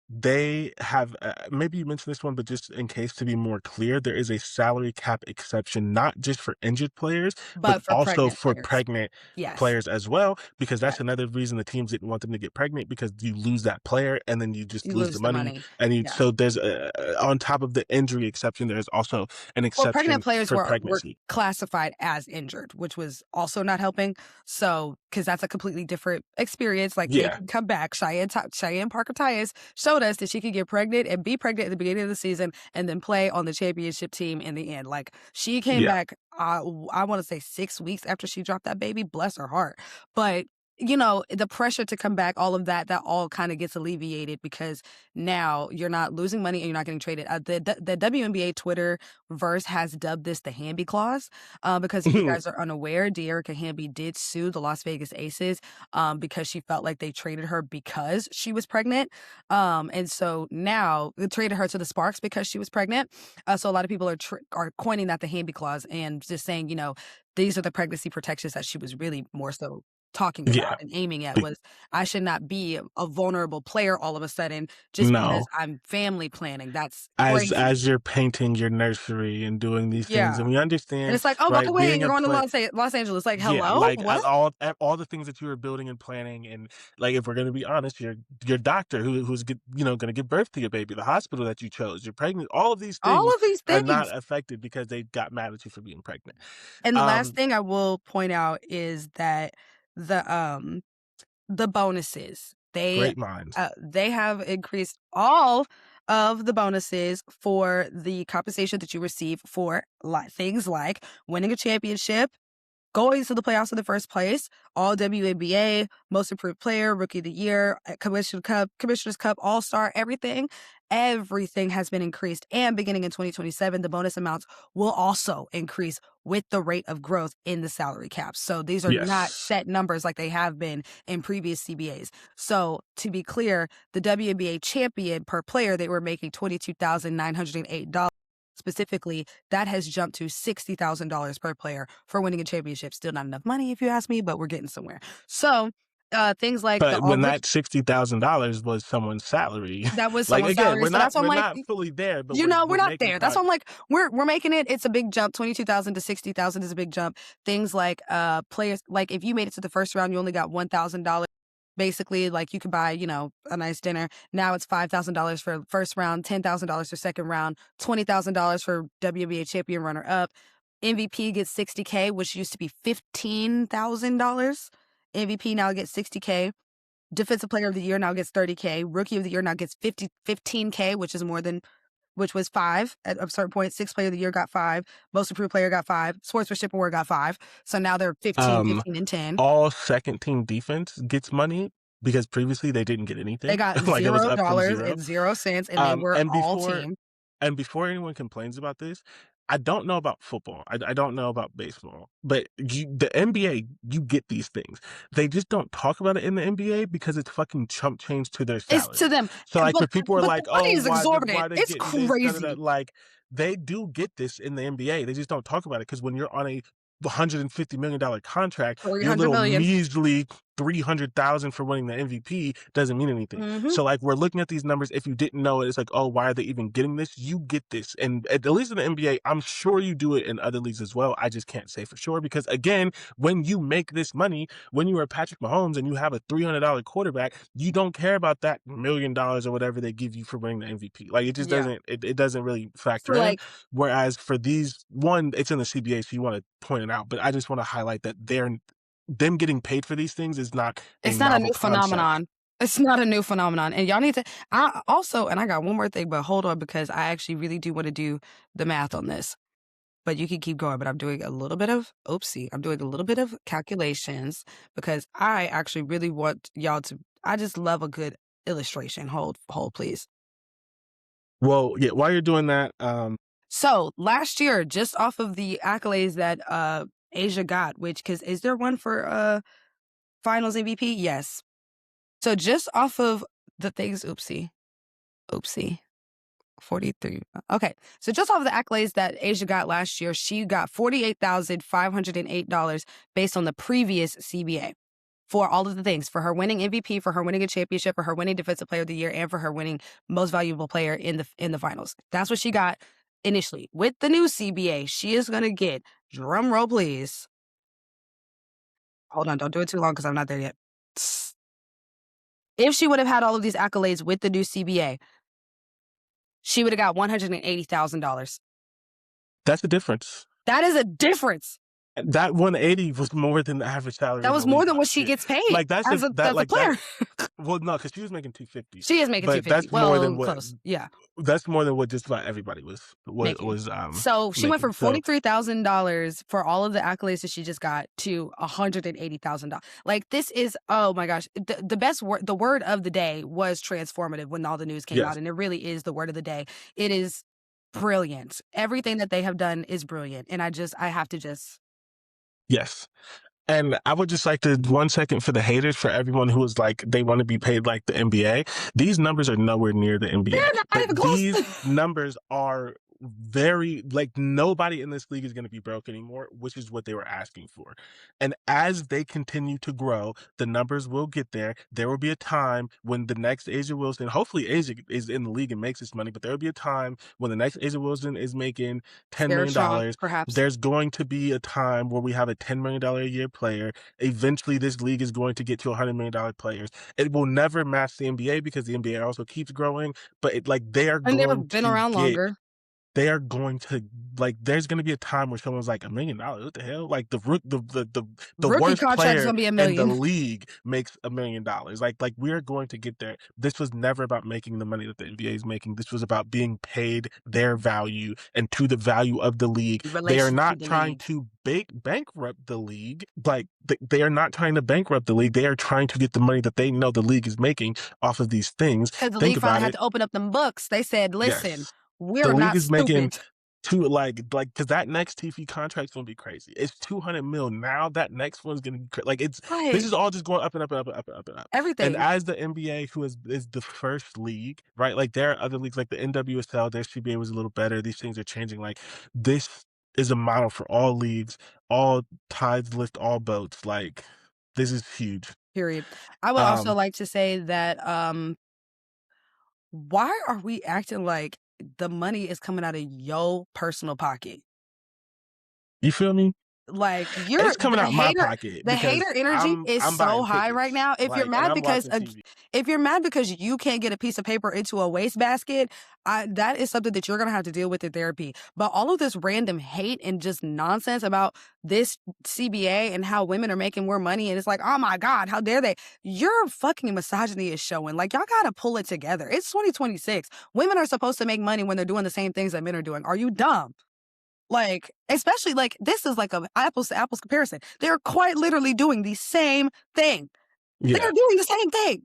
they have, maybe you mentioned this one, but just in case to be more clear, there is a salary cap exception, not just for injured players, but but for also pregnant for players. pregnant Yes, players as well, because yes. that's another reason the teams didn't want them to get pregnant, because you lose that player and then you just You lose the lose the money. money. And Yeah. so there's on top of the injury exception, there's also an Well, pregnant exception players for were pregnancy. classified as injured, which was also not helping. So, because that's a completely different experience, like, they Yeah. can come back. Cheyenne Parker Tyus showed us that she could get pregnant and be pregnant at the beginning of the season and then play on the championship team in the end. Like, she came Yeah. back, I wanna say 6 weeks after she dropped that baby, bless her heart. But the pressure to come back, all of that all kind of gets alleviated because now you're not losing money and you're not getting traded. The WNBA Twitter verse has dubbed this the Hamby clause, because if you guys are unaware, De'Erica Hamby did sue the Las Vegas Aces because she felt like they traded her because she was pregnant. And so now they traded her to the Sparks because she was pregnant. So a lot of people are coining that the Hamby clause and just saying, these are the pregnancy protections that she was really more so talking Yeah. about and aiming at. Was I should not be a vulnerable player all of a sudden just because No. I'm family planning. That's crazy. As you're painting your nursery and doing these things, Yeah. and we And understand, it's like, "Oh, by the right, way, being you're a going to play Los Angeles." Like, yeah, "Hello? like, What?" all the things that you were building and planning, and, like, if we're gonna be honest, your doctor who's gonna give birth to your baby, the hospital that you chose, you're pregnant, all of these All things of these are not things. affected because they got mad at you for being pregnant. And the last Um, thing I will point out is that the bonuses, Great minds. they have increased all of the bonuses for the compensation that you receive for things like winning a championship, going to the playoffs in the first place, all WNBA, most improved player, rookie of the year, Commissioner's Cup, All-Star, everything has been increased. And beginning in 2027, the bonus amounts will also increase with the rate of growth in the salary cap. So these are not Yes. set numbers like they have been in previous CBAs. So to be clear, the WNBA champion per player, they were making $22,908. Specifically, that has jumped to $60,000 per player for winning a championship. Still not enough money, if you ask me, but we're getting somewhere. So, things like But when that $60,000 was someone's salary, that was like, someone's again, salary. So that's why I'm we're like, not fully there, but we're we're not making there. That's why I'm progress. like, we're making it. It's a big jump. 22,000 to 60,000 is a big jump. Things like players, like if you made it to the first round, you only got $1,000. Basically, like you could buy, a nice dinner. Now it's $5,000 for first round, $10,000 for second round, $20,000 for WNBA champion runner up. MVP gets 60K, which used to be $15,000. MVP now gets 60K. Defensive player of the year now gets 30K. Rookie of the year now gets 15K, which was 5 at a certain point. Sixth player of the year got 5. Most improved player got 5. Sportsmanship award got 5. So now they're 15, Um, 15, and 10. all second team defense gets money because previously they didn't get They anything. got Like, it was up from $0 0. and 0 cents, and they Um, were and all before team. and before anyone complains about this, I don't know about football. I don't know about baseball, but the NBA, you get these things. They just don't talk about it in the NBA because it's fucking chump change to their It's to salaries. them, So, like, but for people who are but like, the money "Oh, is exorbitant. why they It's getting this, da da da," crazy. like, they do get this in the NBA. They just don't talk about it because when you're on a $150 million contract, your 300 little million. measly 300,000 for winning the MVP doesn't mean anything. Mhm. So, like, we're looking at these numbers. If you didn't know it, it's like, oh, why are they even getting this? You get this, and at least in the NBA, I'm sure you do it in other leagues as well. I just can't say for sure because, again, when you make this money, when you are Patrick Mahomes and you have a $300 quarterback, you don't care about that $1 million or whatever they give you for winning the MVP. Like, it just Yeah. doesn't. It doesn't really For factor in. like Whereas for these, one, it's in the CBA, so you want to point it out. But I just want to highlight that them getting paid for these things is not a it's not a novel new concept. phenomenon. It's not a new phenomenon, and y'all need to I also and I got one more thing, but hold on because I actually really do wanna do the math on this. But you can keep going, but I'm doing a little bit of I'm doing a little bit of calculations because I actually really want y'all to I just love a good illustration. Hold, please. Well, yeah, while you're doing that, So last year, just off of the accolades that Asia got, which because is there one for finals MVP? Yes. So just off of the things, oopsie. 43. Okay. So just off of the accolades that Asia got last year, she got $48,508 based on the previous CBA for all of the things, for her winning MVP, for her winning a championship, for her winning defensive player of the year, and for her winning most valuable player in the finals. That's what she got initially. With the new CBA, she is going to get, drum roll please. Hold on, don't do it too long because I'm not there yet. If she would have had all of these accolades with the new CBA, she would have got $180,000. that's the difference. That is a difference. That 180 was more than the average salary That in was the more league than what last she year. gets paid Like that's as just a that as a like that. player. Well, no, because she was making 250, She is making but 250. that's more than Well, what close. Yeah, just about everybody was making. was So she went making. from So $43,000 for all of the accolades that she just got to $180,000. Like this is, oh my gosh, the best word, the word of the day was transformative when all the news came out, yes, and it really is the word of the day. It is brilliant. Everything that they have done is brilliant, and I have to just. yes. And I would just like to 1 second for the haters, for everyone who is like they want to be paid like the NBA. These numbers are nowhere near the NBA, They're not but even these close. numbers are very like nobody in this league is going to be broke anymore, which is what they were asking for. And as they continue to grow, the numbers will get there. There will be a time when the next Asia Wilson, hopefully Asia is in the league and makes this money, but there will be a time when the next Asia Wilson is making $10 Sarah million Strong, dollars. perhaps. There's going to be a time where we have a $10 million a year player. Eventually, this league is going to get to $100 million players. It will never match the NBA because the NBA also keeps growing, but like they are I've never going been to around get, longer. they are going to like there's going to be a time where someone's like $1 million, what the hell, like the Rookie worst contract is player gonna be a in the million. league makes $1 million, like we're going to get there. This was never about making the money that the NBA is making. This was about being paid their value and to the value of the league. In They are relation to not the trying league. to bankrupt the league. Like they are not trying to bankrupt the league. They are trying to get the money that they know the league is making off of these things. Because the Think league finally about had it. to open up them books. They said, "Listen, Yes. The we're league not is making stupid." two like because that next TV contract's gonna be crazy. It's 200 mil now. That next one's gonna be like it's this Right. is all just going up and up and up and up and up and up. And Everything. as the NBA, who is the first league, right? Like there are other leagues like the NWSL, their CBA was a little better. These things are changing. Like this is a model for all leagues. All tides lift all boats. Like this is huge. Period. I would also Um, like to say that why are we acting like the money is coming out of your personal pocket? you feel me? Like you're It's coming out my pocket the hater because energy is I'm so buying high right tickets, now. like, and I'm watching TV. If you're mad because you can't get a piece of paper into a wastebasket, that is something that you're gonna have to deal with in therapy. But all of this random hate and just nonsense about this CBA and how women are making more money, and it's like, oh my God, how dare they? Your fucking misogyny is showing. Like y'all gotta pull it together. It's 2026. Women are supposed to make money when they're doing the same things that men are doing. Are you dumb? Like, especially like this is like a apples to apples comparison. They're quite literally doing the same thing. They're Yeah. doing the same thing.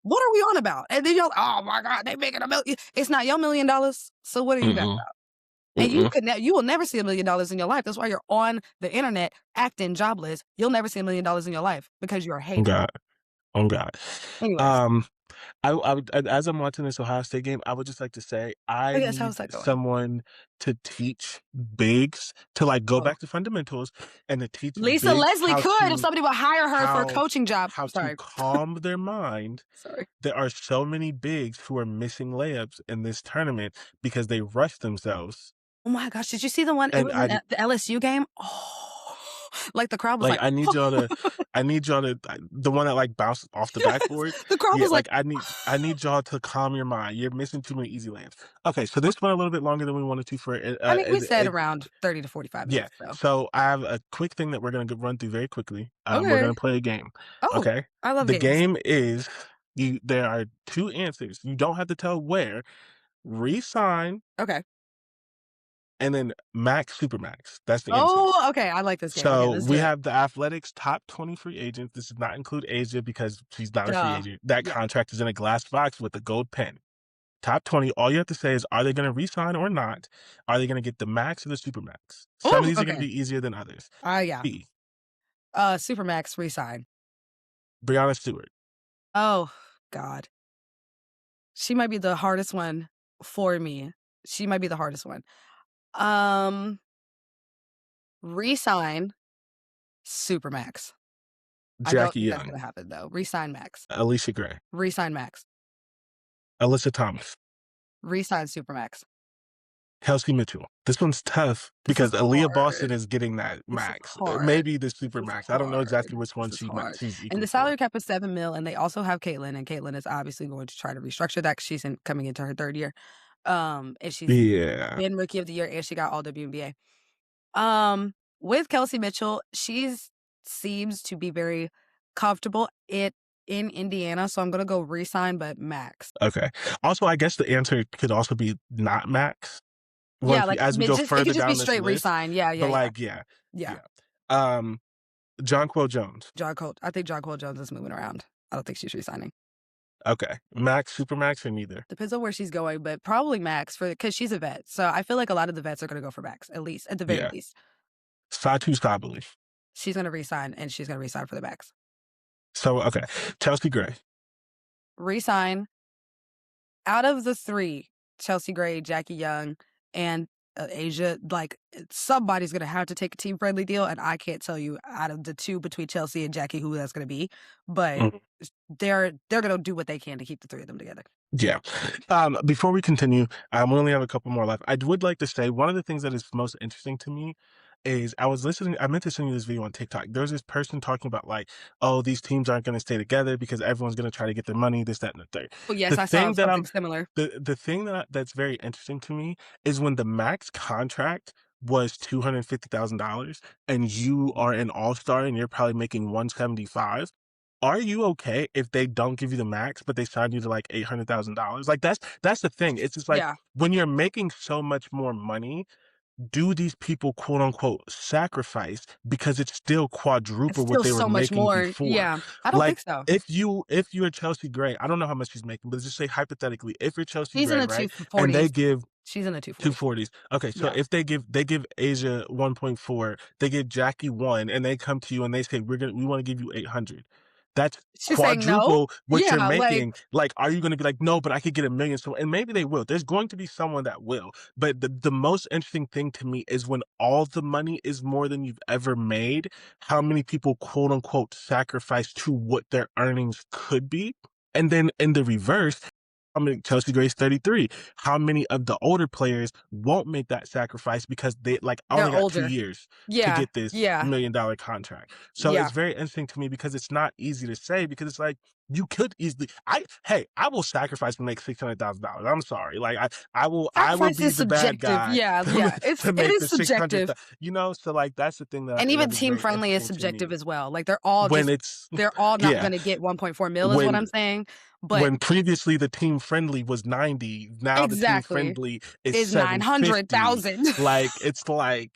What are we on about? And then you're like, oh my God, they making a million. It's not your $1 million. So what are you mad Mm-mm. about? And Mm-mm. you will never see $1 million in your life. That's why you're on the internet acting jobless. You'll never see $1 million in your life because you're a Oh hater. God. Oh God. Anyways, Um, I would, as I'm watching this Ohio State game, I would just like to say I I guess how's need that going? someone to teach bigs to like go Oh, back to fundamentals and to teach Lisa bigs Leslie could if somebody would hire her for a coaching job. how to Sorry, calm their mind. sorry. There are so many bigs who are missing layups in this tournament because they rush themselves. Oh my gosh, did you see the one? It And was in I the LSU game. Oh, like the crowd was like like, I need y'all to the one that like bounced off the yes. backboard. The crowd Yeah, was like, like I need y'all to calm your mind. You're missing too many easy layups. Okay, so this went a little bit longer than we wanted to for I mean, we said around 30 to 45 yeah. minutes. So, So I have a quick thing that we're gonna run through very quickly. We're okay. gonna play a game. Oh, Okay. I love The games. game is there are two answers. You don't have to tell where. Resign Okay. and then max supermax. That's the answers. Oh, okay. I like this game. Okay, So let's do we it. have the Athletics top 20 free agents. This does not include Asia because she's not a free Duh. agent. That Yeah. contract is in a glass box with a gold pen. Top 20, all you have to say is, are they going to resign or not? Are they going to get the max or the super max? Some of Oh, these are going to okay. be easier than others. Yeah. B, Supermax resign. Brianna Stewart. Oh, God. She might be the hardest one for me. She might be the hardest one. Um, Resign Supermax. I don't Jackie think that's Young. gonna happen though. Resign Max. Alicia Gray. Resign Max. Alyssa Thomas. Resign Supermax. Kelsey Mitchell. This one's tough This is because Aaliyah Boston hard. is getting that This is max, hard. maybe the super This is max. I don't know hard. exactly which one This is hard. she's And equal the for. salary cap is 7 mil, and they also have Caitlin, and Caitlin is obviously going to try to restructure that 'cause she's coming into her third year. And she's Yeah. been rookie of the year, and she got all WNBA. Um, with Kelsey Mitchell, seems to be very comfortable in Indiana, so I'm gonna go resign, but max. Okay. Also, I guess the answer could also be not max Yeah, once we like as we go it further could just be down this straight list. resign. Yeah, But yeah, yeah, like, yeah, yeah. yeah. Um, Jonquel Jones. I think John Cole Jones is moving around. I don't think she's resigning. Okay. Max, super max, or neither? Depends on where she's going, but probably max for because she's a vet. So I feel like a lot of the vets are gonna go for max, at the very Yeah. least. Satu Sabali. She's gonna resign, and she's gonna resign for the max. So okay. Chelsea Gray. Resign. Out of the three, Chelsea Gray, Jackie Young, and Asia, like somebody's gonna have to take a team friendly deal, and I can't tell you out of the two between Chelsea and Jackie who that's gonna be, but Mhm. they're gonna do what they can to keep the three of them together. Yeah. Before we continue, we only have a couple more left. I would like to say one of the things that is most interesting to me is I meant to send you this video on TikTok. There's this person talking about like, oh, these teams aren't going to stay together because everyone's going to try to get their money, this, that, and the third. Oh The yes, I saw thing that something I'm, similar. the thing that's very interesting to me is when the max contract was $250,000 and you are an all-star and you're probably making 175. Are you okay if they don't give you the max, but they sign you to like $800,000? Like that's the thing. It's just like Yeah, when you're making so much more money, do these people quote unquote sacrifice because it's still it's quadruple what still they were so much making more. before? Yeah, I don't think Like so. if you're Chelsea Gray, I don't know how much she's making, but just say hypothetically, if you're Chelsea She's in Gray, the right, two and they forties. give She's in the 240s. 240s. Okay, so Yeah, if they give Asia 1.4, they give Jackie 1, and they come to you and they say, we want to give you 800. That's she's saying no. quadruple what you're Yeah, like making. Like, are you going to be like, no, but I could get a million? So, and maybe they will. There's going to be someone that will. But the most interesting thing to me is when all the money is more than you've ever made, how many people quote unquote sacrifice to what their earnings could be. And then in the reverse, I mean, Chelsea Gray's 33. How many of the older players won't make that sacrifice because they like I they're only got 2 older. years to Yeah, get this yeah, $1 million contract. So it's yeah. very interesting to me because it's not easy to say because it's like you could easily I will sacrifice to make $600,000. I'm sorry. Like I will Sacrifice be is the bad subjective. guy Yeah, yeah. to It make is the 600, subjective. so like that's the thing And even that is team very friendly is interesting to subjective me as well. Like when it's they're all not yeah, gonna get 1.4 mil is what when I'm saying. But when previously the team friendly was 90, now the team exactly friendly is is 750. 900,000. Like it's like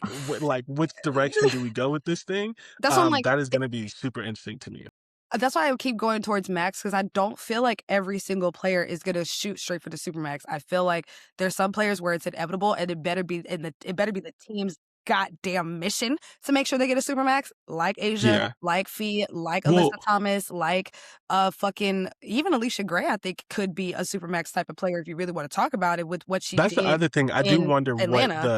which direction do we go with this thing? That's what I'm like. That is going to be super interesting to me. That's why I keep going towards max because I don't feel like every single player is gonna shoot straight for the super max. I feel like there's some players where it's inevitable, and it better be the team's goddamn mission to make sure they get a super max, like Asia, Yeah. like Fee, like Alyssa Well, Thomas, like fucking even Alicia Gray. I think could be a super max type of player if you really want to talk about it with what she that's the did other thing. in Atlanta.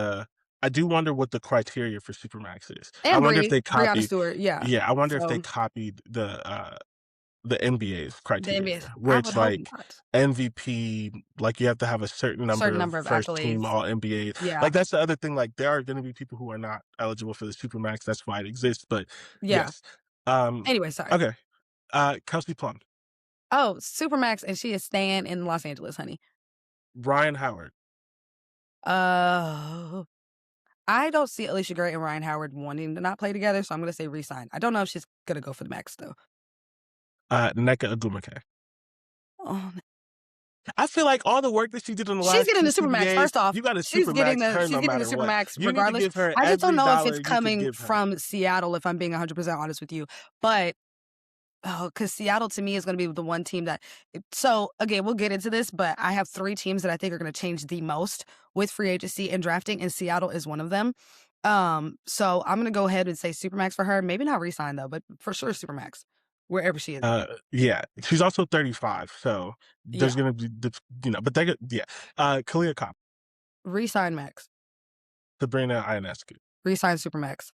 I do wonder what the criteria for Supermax is. I And wonder if they Brianna copied Stewart, yeah. yeah, I wonder if they So copied the NBA's the criteria, NBA, where I it's would hope like not. MVP, like you have to have a certain A number certain of number of first team accolades. all NBA. Yeah, Like that's the other thing. Like there are going to be people who are not eligible for the Supermax. That's why it exists. But yeah. yes. Um, Anyway, sorry. okay. Kelsey Plum, Oh, Supermax, and she is staying in Los Angeles, honey. Ryan Howard, Uh, I don't see Alicia Gray and Ryan Howard wanting to not play together, so I'm gonna say resign. I don't know if she's gonna go for the max though. Nneka Ogwumike. Oh, I feel like all the work that she did in the she's last getting two the Supermax. CBAs, First off, you got to Supermax her she's no getting the matter what. Supermax You need to regardless. give her I just don't every know if it's dollar you could coming give her. from Seattle, if I'm being 100% honest with you. But oh, because Seattle to me is going to be the one team that. So again, we'll get into this, but I have three teams that I think are going to change the most with free agency and drafting, and Seattle is one of them. So I'm going to go ahead and say Supermax for her. Maybe not resign though, but for sure Supermax, wherever she is. Yeah, she's also 35, so Yeah, there's gonna be but yeah. Kalia Cop, resign Max, Sabrina Ionescu. resign Supermax.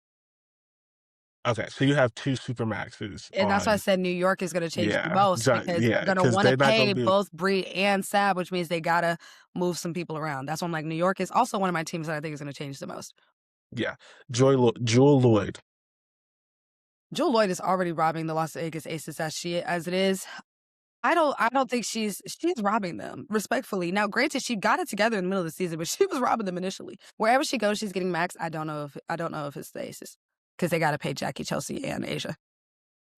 Okay, so you have two Supermaxes And that's why I on. said New York is going to change the most because Yeah, they're going to because want to they're not pay gonna be. both Bree and Sab, which means they got to move some people around. That's why I'm like, New York is also one of my teams that I think is going to change the most. Yeah, Jewel Lloyd. Jewel Lloyd is already robbing the Las Vegas Aces as it is. I don't think she's robbing them, respectfully. Now, granted, she got it together in the middle of the season, but she was robbing them initially. Wherever she goes, she's getting max. I don't know if it's the Aces because they got to pay Jackie, Chelsea, and Asia.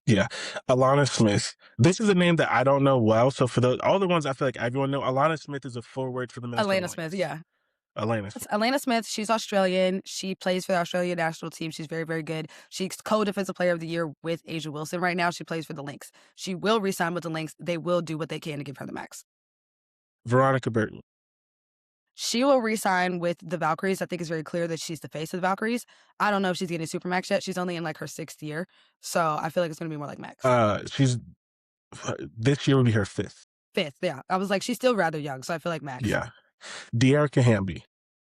Yeah, Alana Smith. This is a name that I don't know well. So for all the ones I feel like everyone know, Alana Smith is a forward for the Minnesota Elena Smith, Lynx. yeah. Alana It's Smith. Elena Smith. She's Australian. She plays for the Australian national team. She's very, very good. She's co-defensive player of the year with Asia Wilson right now. She plays for the Lynx. She will re-sign with the Lynx. They will do what they can to give her the max. Veronica Burton. She will re-sign with the Valkyries. I think it's very clear that she's the face of the Valkyries. I don't know if she's getting Supermax yet. She's only in like her 6th year. So I feel like it's going to be more like max. She's this year will be her 5th. 5th, yeah. I was like, she's still rather young. So I feel like max. Yeah. De'Erica Hamby.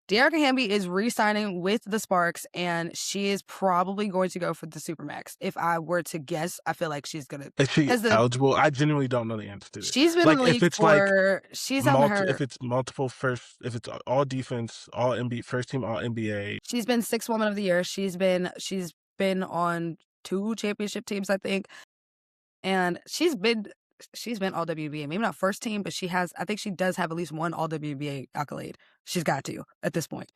De'Erica Hamby is re-signing with the Sparks, and she is probably going to go for the Supermax. If I were to guess, I feel like she's gonna Is she because eligible? I genuinely don't know the answer to this. she's been in the Like if league it's like for she's on her if it's multiple first, if it's all defense, all NBA, first team, all NBA. she's been 6th woman of the year. She's been on 2 championship teams, I think, and she's been all WNBA. Maybe not first team, but I think she does have at least one all WNBA accolade. She's got to at this point.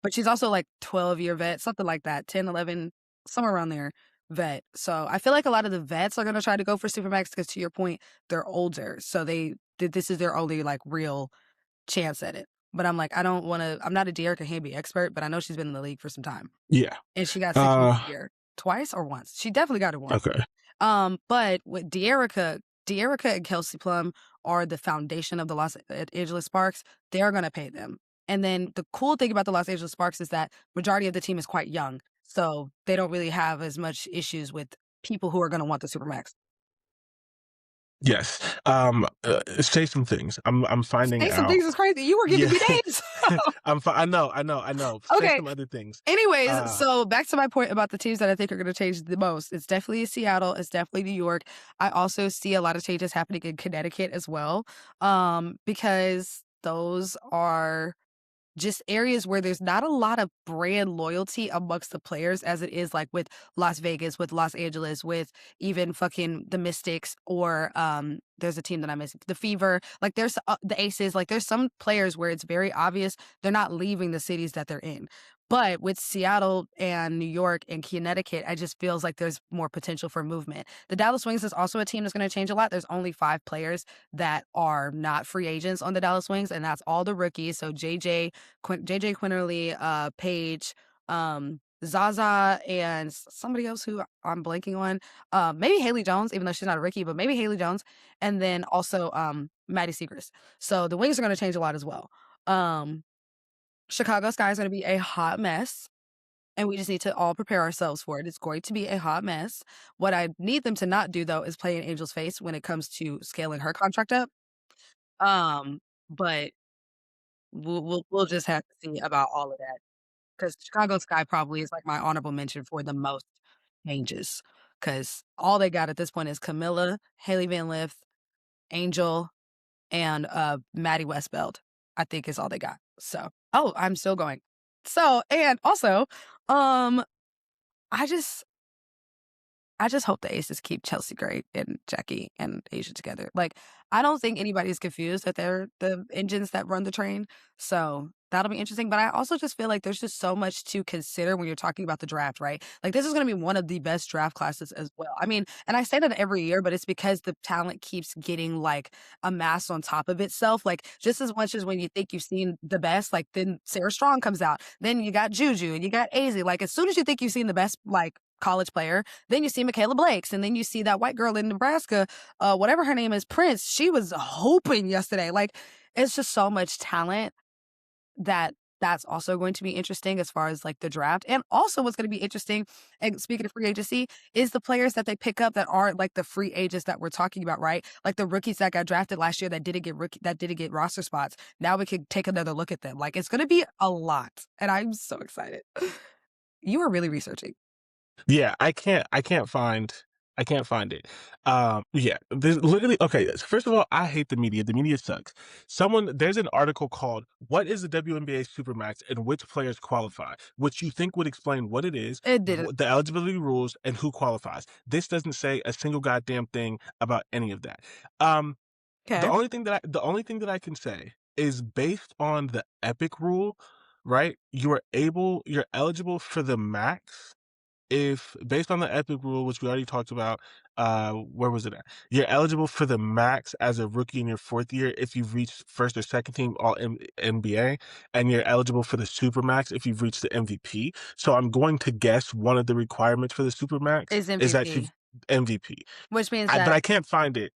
But she's also like 12-year vet, something like that, 10, 11, somewhere around there, vet. So I feel like a lot of the vets are going to try to go for Supermax because, to your point, they're older. So this is their only like real chance at it. But I'm like, I'm not a De'Erica Hamby expert, but I know she's been in the league for some time. Yeah. And she got 6 women a year. Twice or once? She definitely got it once. Okay. But with De'Erica and Kelsey Plum are the foundation of the Los Angeles Sparks. They're going to pay them. And then the cool thing about the Los Angeles Sparks is that majority of the team is quite young. So they don't really have as much issues with people who are going to want the Supermax. Yes. Say some things. I'm finding Say some out. things is crazy. You were giving Yeah. me names. I know. Say Okay. some other things. Anyways, so back to my point about the teams that I think are going to change the most. It's definitely Seattle. It's definitely New York. I also see a lot of changes happening in Connecticut as well, because those are just areas where there's not a lot of brand loyalty amongst the players as it is like with Las Vegas, with Los Angeles, with even fucking the Mystics, or there's a team that I miss, the Fever. Like there's the Aces. Like there's some players where it's very obvious they're not leaving the cities that they're in. But with Seattle and New York and Connecticut, I just feels like there's more potential for movement. The Dallas Wings is also a team that's going to change a lot. There's only 5 players that are not free agents on the Dallas Wings, and that's all the rookies. So JJ Quinterly, Paige, Zaza, and somebody else who I'm blanking on. Maybe Haley Jones, even though she's not a rookie, but maybe Haley Jones, and then also Maddie Segrist. So the Wings are going to change a lot as well. Chicago Sky is going to be a hot mess, and we just need to all prepare ourselves for it. It's going to be a hot mess. What I need them to not do, though, is play in Angel's face when it comes to scaling her contract up. But we'll just have to see about all of that, because Chicago Sky probably is like my honorable mention for the most changes, because all they got at this point is Camilla, Haley Van Lith, Angel, and Maddie Westbeld, I think is all they got. So, I'm still going. So, and also, um, I just hope the Aces keep Chelsea Gray and Jackie and Asia together. Like, I don't think anybody's confused that they're the engines that run the train. So that'll be interesting. But I also just feel like there's just so much to consider when you're talking about the draft, right? Like, this is going to be one of the best draft classes as well. I mean, and I say that every year, but it's because the talent keeps getting like amassed on top of itself. Like, just as much as when you think you've seen the best, like then Sarah Strong comes out, then you got Juju and you got AZ. Like, as soon as you think you've seen the best, like, college player, then you see Michaela Blakes, and then you see that white girl in Nebraska, whatever her name is, Prince. She was hoping yesterday. Like, it's just so much talent that's also going to be interesting as far as like the draft. And also what's going to be interesting, and speaking of free agency, is the players that they pick up that aren't like the free agents that we're talking about, right? Like the rookies that got drafted last year that didn't get roster spots. Now we could take another look at them. Like, it's going to be a lot, and I'm so excited. You are really researching. Yeah, I can't find I can't find it. Yeah, there's literally okay. First of all, I hate the media. The media sucks. There's an article called "What is the WNBA Supermax and which players qualify?" which you think would explain what it is, It didn't. the eligibility rules, and who qualifies. This doesn't say a single goddamn thing about any of that. Um, Okay. the only thing that I can say is based on the Epic rule, right? You're eligible for the max if based on the Epic rule, which we already talked about, where was it at? You're eligible for the max as a rookie in your fourth year if you've reached first or second team NBA, and you're eligible for the Supermax if you've reached the MVP. So I'm going to guess one of the requirements for the Supermax Is is that MVP, you've MVP. which means But that I can't find it.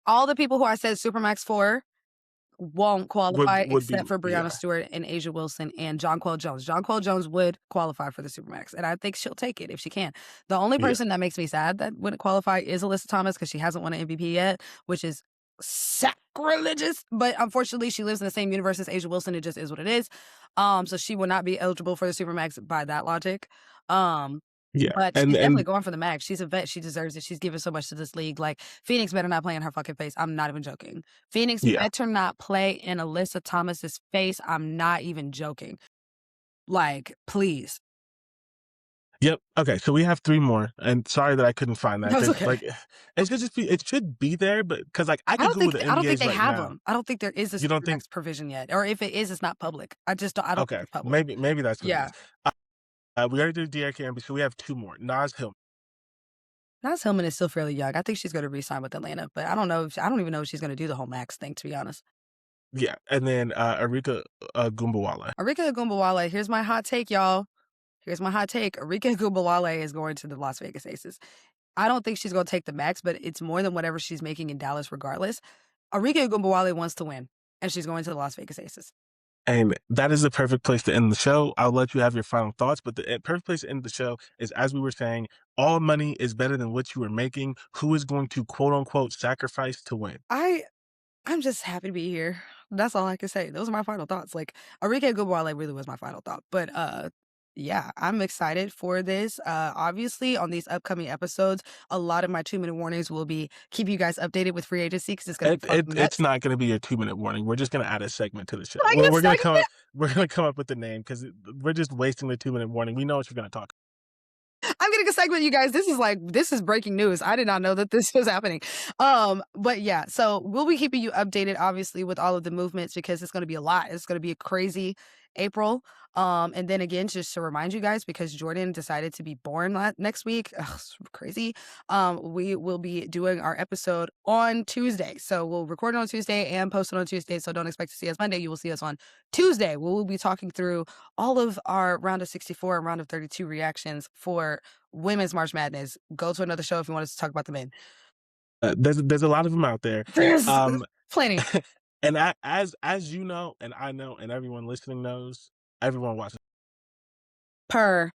all the people who I said Supermax for won't qualify Would be except for Breonna yeah Stewart and Asia Wilson and Jonquel Jones. Jonquel Jones would qualify for the Supermax, and I think she'll take it if she can. The only yeah person that makes me sad that wouldn't qualify is Alyssa Thomas because she hasn't won an MVP yet, which is sacrilegious. But unfortunately, she lives in the same universe as Asia Wilson. It just is what it is. So she will not be eligible for the Supermax by that logic. Um, yeah but and she's definitely and going for the max. She's a vet. She deserves it. She's given so much to this league. Like, Phoenix better not play in her fucking face. I'm not even joking. Phoenix yeah. better not play in Alyssa Thomas's face. I'm not even joking. Like, please. Yep. Okay, so we have 3 more, and sorry that I couldn't find that That was because okay. like, it should be there, but because like, I could Google the I don't think NBAs they right have now. them. I don't think there is a You don't think Supermax provision yet, or if it is, it's not public. I don't think okay, it's public. maybe that's what it Yeah. is. We already did De'Aaron Campbell, so we have 2 more. Nas Hill Naz Hillman is still fairly young. I think she's going to re-sign with Atlanta, but I don't know. I don't even know if she's going to do the whole max thing, to be honest. yeah, and then, Arika, Goombawale. Arika Gumbawale, here's my hot take, y'all. Here's my hot take. Arika Gumbawale is going to the Las Vegas Aces. I don't think she's going to take the max, but it's more than whatever she's making in Dallas regardless. Arika Gumbawale wants to win, and she's going to the Las Vegas Aces. And that is the perfect place to end the show. I'll let you have your final thoughts, but the perfect place to end the show is, as we were saying, all money is better than what you are making. Who is going to quote unquote sacrifice to win? I'm just happy to be here. That's all I can say. Those are my final thoughts. Like, Arika Gumbawale really was my final thought. But yeah, I'm excited for this. Obviously, on these upcoming episodes, a lot of my 2-minute warnings will be keep you guys updated with free agency because it's gonna be fucking It's nuts. not going to be your 2 minute warning. We're just going to add a segment to the show. Can I get a segment? We're gonna come up with the name because we're just wasting the 2 minute warning. We know what you're going to talk. I'm getting a segment, you guys. This is breaking news. I did not know that this was happening. But yeah, so we'll be keeping you updated, obviously, with all of the movements because it's going to be a lot. It's going to be a crazy April. And then again, just to remind you guys, because Jordan decided to be born next week, ugh, it's crazy. We will be doing our episode on Tuesday. So we'll record it on Tuesday and post it on Tuesday. So don't expect to see us Monday. You will see us on Tuesday. We'll be talking through all of our round of 64 and round of 32 reactions for women's March Madness. Go to another show if you want us to talk about the men. There's a lot of them out there. There's Um, plenty. and as you know, and I know, and everyone listening knows, everyone watches. Per